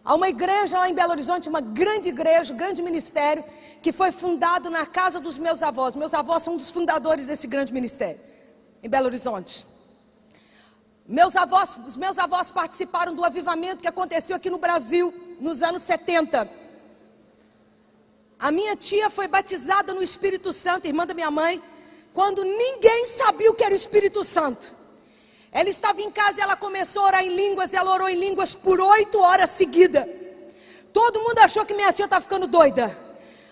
Há uma igreja lá em Belo Horizonte, uma grande igreja, grande ministério, que foi fundado na casa dos meus avós. Meus avós são um dos fundadores desse grande ministério, em Belo Horizonte. Os meus avós participaram do avivamento que aconteceu aqui no Brasil, nos anos 70. A minha tia foi batizada no Espírito Santo, irmã da minha mãe, quando ninguém sabia o que era o Espírito Santo. Ela estava em casa e ela começou a orar em línguas, ela orou em línguas por 8 horas seguidas. Todo mundo achou que minha tia estava ficando doida.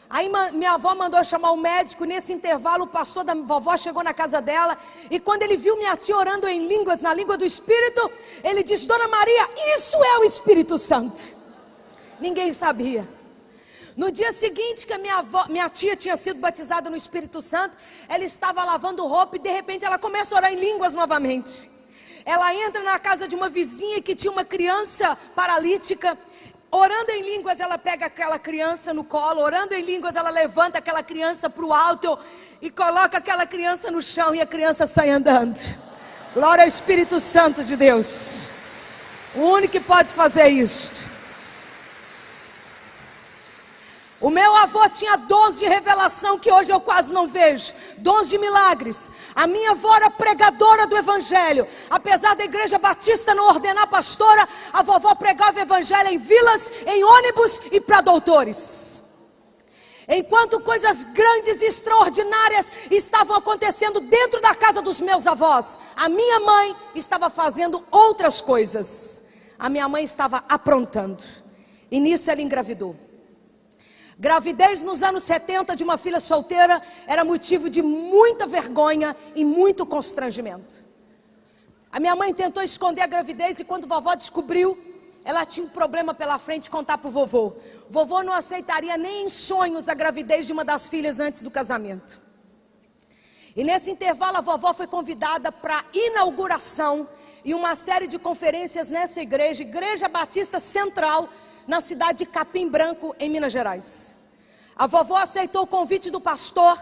Aí minha avó mandou chamar o médico. Nesse intervalo o pastor da vovó chegou na casa dela, e quando ele viu minha tia orando em línguas, na língua do Espírito, ele disse: Dona Maria, isso é o Espírito Santo. Ninguém sabia. No dia seguinte que minha tia tinha sido batizada no Espírito Santo, ela estava lavando roupa e de repente ela começa a orar em línguas novamente. Ela entra na casa de uma vizinha que tinha uma criança paralítica. Orando em línguas, ela pega aquela criança no colo. Orando em línguas, ela levanta aquela criança para o alto e coloca aquela criança no chão, e a criança sai andando. Glória ao Espírito Santo de Deus, o único que pode fazer isto. O meu avô tinha dons de revelação que hoje eu quase não vejo, dons de milagres. A minha avó era pregadora do evangelho. Apesar da igreja batista não ordenar pastora, a vovó pregava evangelho em vilas, em ônibus e para doutores. Enquanto coisas grandes e extraordinárias estavam acontecendo dentro da casa dos meus avós, a minha mãe estava fazendo outras coisas. A minha mãe estava aprontando, e nisso ela engravidou. Gravidez nos anos 70 de uma filha solteira era motivo de muita vergonha e muito constrangimento. A minha mãe tentou esconder a gravidez, e quando a vovó descobriu, ela tinha um problema pela frente, contar para o vovô. Vovô não aceitaria nem em sonhos a gravidez de uma das filhas antes do casamento. E nesse intervalo a vovó foi convidada para inauguração e uma série de conferências nessa igreja, Igreja Batista Central, na cidade de Capim Branco, em Minas Gerais. A vovó aceitou o convite do pastor,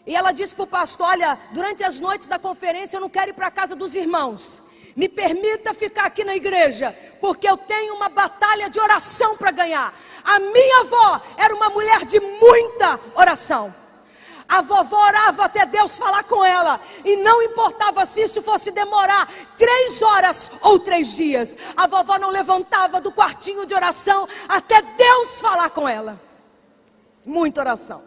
e ela disse para o pastor: olha, durante as noites da conferência eu não quero ir para a casa dos irmãos, me permita ficar aqui na igreja, porque eu tenho uma batalha de oração para ganhar. A minha avó era uma mulher de muita oração. A vovó orava até Deus falar com ela, e não importava se isso fosse demorar 3 horas ou 3 dias, a vovó não levantava do quartinho de oração até Deus falar com ela. Muita oração.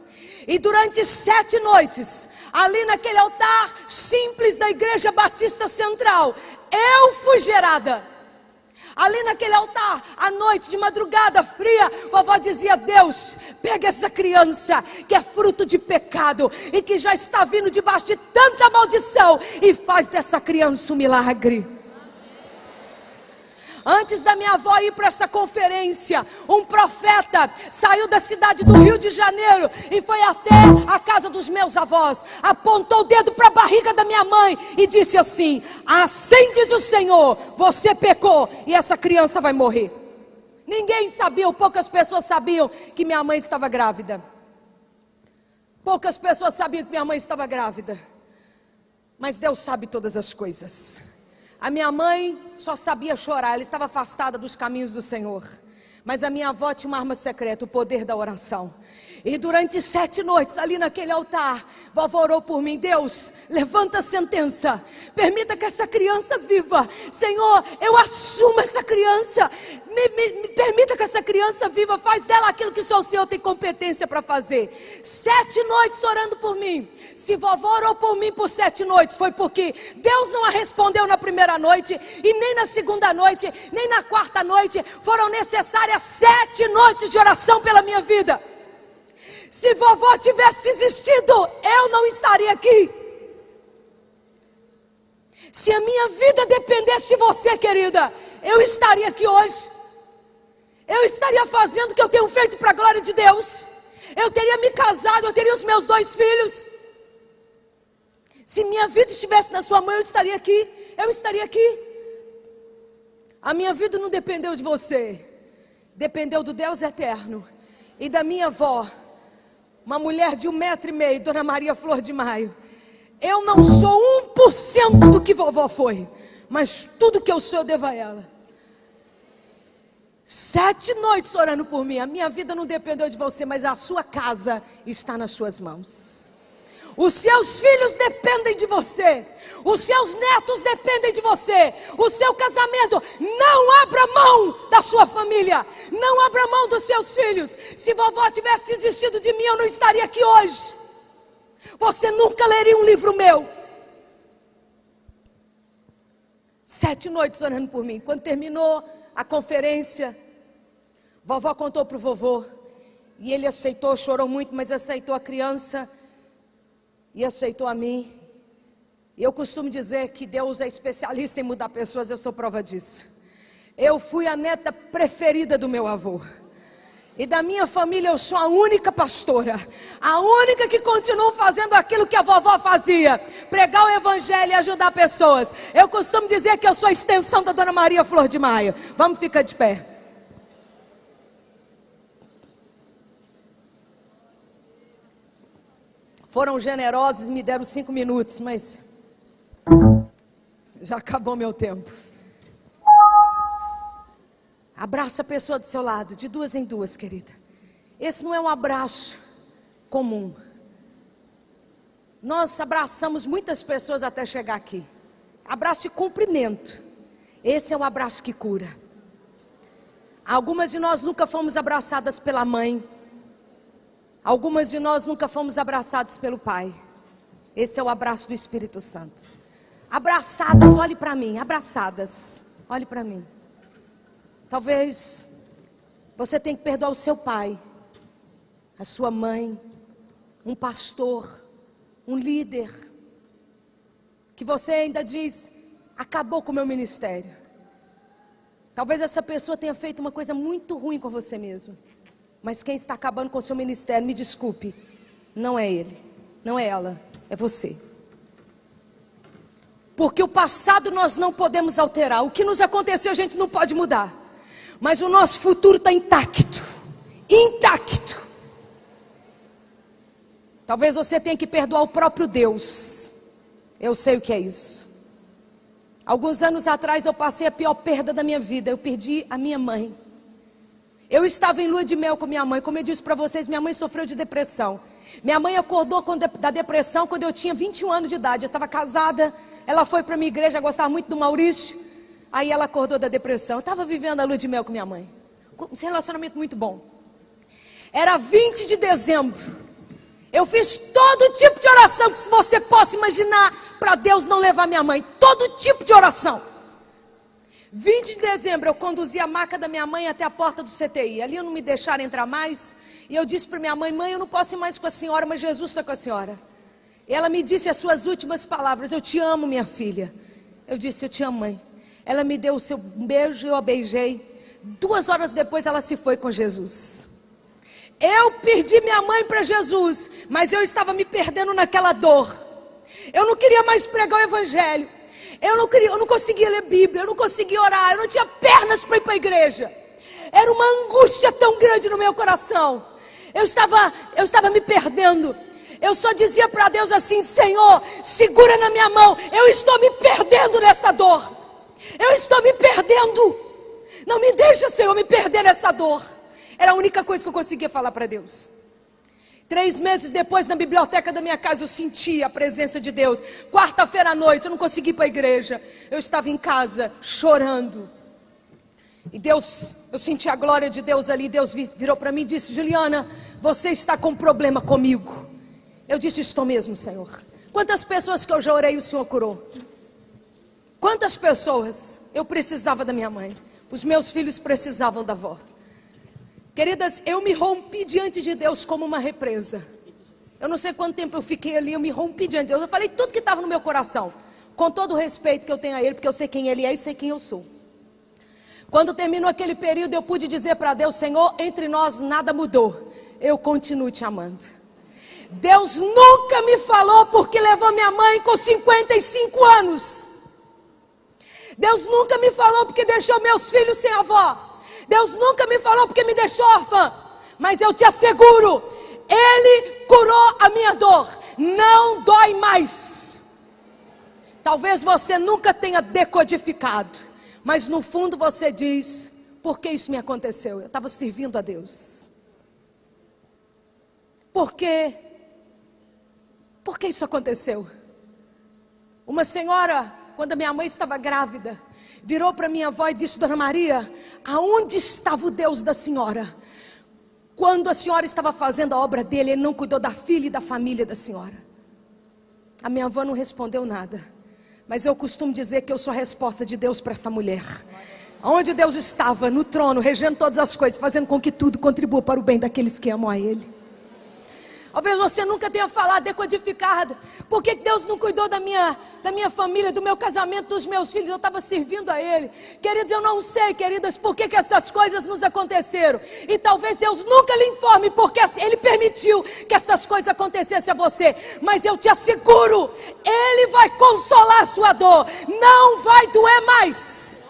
E durante 7 noites, ali naquele altar simples da Igreja Batista Central, eu fui gerada. Ali naquele altar, à noite, de madrugada fria, vovó dizia: Deus, pega essa criança que é fruto de pecado e que já está vindo debaixo de tanta maldição, e faz dessa criança um milagre. Antes da minha avó ir para essa conferência, um profeta saiu da cidade do Rio de Janeiro e foi até a casa dos meus avós, apontou o dedo para a barriga da minha mãe e disse assim: assim diz o Senhor, você pecou e essa criança vai morrer. Ninguém sabia, ou poucas pessoas sabiam que minha mãe estava grávida. Poucas pessoas sabiam que minha mãe estava grávida. Mas Deus sabe todas as coisas. A minha mãe só sabia chorar, ela estava afastada dos caminhos do Senhor. Mas a minha avó tinha uma arma secreta, o poder da oração. E durante 7 noites ali naquele altar, vovó orou por mim: Deus, levanta a sentença, permita que essa criança viva. Senhor, eu assumo essa criança, me permita que essa criança viva, faz dela aquilo que só o Senhor tem competência para fazer. 7 noites orando por mim. Se vovó orou por mim por 7 noites, foi porque Deus não a respondeu na primeira noite, e nem na segunda noite, nem na quarta noite. Foram necessárias 7 noites de oração pela minha vida. Se vovó tivesse desistido, eu não estaria aqui. Se a minha vida dependesse de você, querida, eu estaria aqui hoje. Eu estaria fazendo o que eu tenho feito para a glória de Deus. Eu teria me casado, eu teria os meus 2 filhos. Se minha vida estivesse na sua mão, eu estaria aqui. Eu estaria aqui. A minha vida não dependeu de você, dependeu do Deus eterno e da minha avó, uma mulher de 1,5 m, Dona Maria Flor de Maio. Eu não sou 1% do que vovó foi, mas tudo que eu sou eu devo a ela. 7 noites orando por mim. A minha vida não dependeu de você, mas a sua casa está nas suas mãos. Os seus filhos dependem de você. Os seus netos dependem de você. O seu casamento. Não abra mão da sua família. Não abra mão dos seus filhos. Se vovó tivesse desistido de mim, eu não estaria aqui hoje. Você nunca leria um livro meu. 7 noites orando por mim. Quando terminou a conferência, vovó contou para o vovô. E ele aceitou, chorou muito, mas aceitou a criança. E aceitou a mim. E eu costumo dizer que Deus é especialista em mudar pessoas, eu sou prova disso. Eu fui a neta preferida do meu avô. E da minha família eu sou a única pastora. A única que continua fazendo aquilo que a vovó fazia. Pregar o evangelho e ajudar pessoas. Eu costumo dizer que eu sou a extensão da Dona Maria Flor de Maio. Vamos ficar de pé. Foram generosos e me deram 5 minutos, mas já acabou meu tempo. Abraça a pessoa do seu lado, de 2 em 2, querida. Esse não é um abraço comum. Nós abraçamos muitas pessoas até chegar aqui. Abraço de cumprimento. Esse é um abraço que cura. Algumas de nós nunca fomos abraçadas pela mãe. Algumas de nós nunca fomos abraçados pelo Pai. Esse é o abraço do Espírito Santo. Abraçadas, olhe para mim, abraçadas, olhe para mim. Talvez você tenha que perdoar o seu pai, a sua mãe, um pastor, um líder, que você ainda diz, acabou com o meu ministério. Talvez essa pessoa tenha feito uma coisa muito ruim com você mesmo. Mas quem está acabando com o seu ministério, me desculpe, não é ele, não é ela, é você. Porque o passado nós não podemos alterar. O que nos aconteceu a gente não pode mudar. Mas o nosso futuro está intacto. Intacto. Talvez você tenha que perdoar o próprio Deus. Eu sei o que é isso. Alguns anos atrás eu passei a pior perda da minha vida. Eu perdi a minha mãe. Eu estava em lua de mel com minha mãe. Como eu disse para vocês, minha mãe sofreu de depressão. Minha mãe acordou da depressão quando eu tinha 21 anos de idade. Eu estava casada. Ela foi para a minha igreja, gostava muito do Maurício. Aí ela acordou da depressão. Eu estava vivendo a lua de mel com minha mãe. Um relacionamento muito bom. Era 20 de dezembro. Eu fiz todo tipo de oração que você possa imaginar para Deus não levar minha mãe. Todo tipo de oração. 20 de dezembro eu conduzi a maca da minha mãe até a porta do CTI. Ali eu não me deixaram entrar mais. E eu disse para minha mãe, mãe, eu não posso ir mais com a senhora, mas Jesus está com a senhora. E ela me disse as suas últimas palavras, eu te amo, minha filha. Eu disse, eu te amo, mãe. Ela me deu o seu beijo, eu a beijei. 2 horas depois ela se foi com Jesus. Eu perdi minha mãe para Jesus, mas eu estava me perdendo naquela dor. Eu não queria mais pregar o evangelho. Eu não conseguia ler Bíblia, eu não conseguia orar, eu não tinha pernas para ir para a igreja. Era uma angústia tão grande no meu coração. Eu estava me perdendo. Eu só dizia para Deus assim, Senhor, segura na minha mão. Eu estou me perdendo nessa dor. Eu estou me perdendo. Não me deixa, Senhor, me perder nessa dor. Era a única coisa que eu conseguia falar para Deus. 3 meses depois, na biblioteca da minha casa, eu senti a presença de Deus. Quarta-feira à noite, eu não consegui ir para a igreja. Eu estava em casa, chorando. E Deus, eu senti a glória de Deus ali. Deus virou para mim e disse, Juliana, você está com um problema comigo. Eu disse, estou mesmo, Senhor. Quantas pessoas que eu já orei, o Senhor curou? Quantas pessoas? Eu precisava da minha mãe. Os meus filhos precisavam da avó. Queridas, eu me rompi diante de Deus como uma represa. Eu não sei quanto tempo eu fiquei ali, eu me rompi diante de Deus. Eu falei tudo que estava no meu coração. Com todo o respeito que eu tenho a Ele, porque eu sei quem Ele é e sei quem eu sou. Quando terminou aquele período, eu pude dizer para Deus, Senhor, entre nós nada mudou. Eu continuo te amando. Deus nunca me falou porque levou minha mãe com 55 anos. Deus nunca me falou porque deixou meus filhos sem avó. Deus nunca me falou porque me deixou órfã. Mas eu te asseguro, Ele curou a minha dor. não dói mais. Talvez você nunca tenha decodificado, mas no fundo você diz: por que isso me aconteceu? Eu estava servindo a Deus. Por quê? Por que isso aconteceu? Uma senhora, quando a minha mãe estava grávida, virou para minha avó e disse: Dona Maria, aonde estava o Deus da senhora? Quando a senhora estava fazendo a obra dele, ele não cuidou da filha e da família da senhora. A minha avó não respondeu nada, mas eu costumo dizer que eu sou a resposta de Deus para essa mulher. Onde Deus estava, no trono, regendo todas as coisas, fazendo com que tudo contribua para o bem daqueles que amam a Ele. Talvez você nunca tenha falado, decodificado: por que Deus não cuidou da minha família, do meu casamento, dos meus filhos? Eu estava servindo a Ele. Queridos, eu não sei, queridas, por que essas coisas nos aconteceram. E talvez Deus nunca lhe informe porque Ele permitiu que essas coisas acontecessem a você. Mas eu te asseguro, Ele vai consolar a sua dor. Não vai doer mais.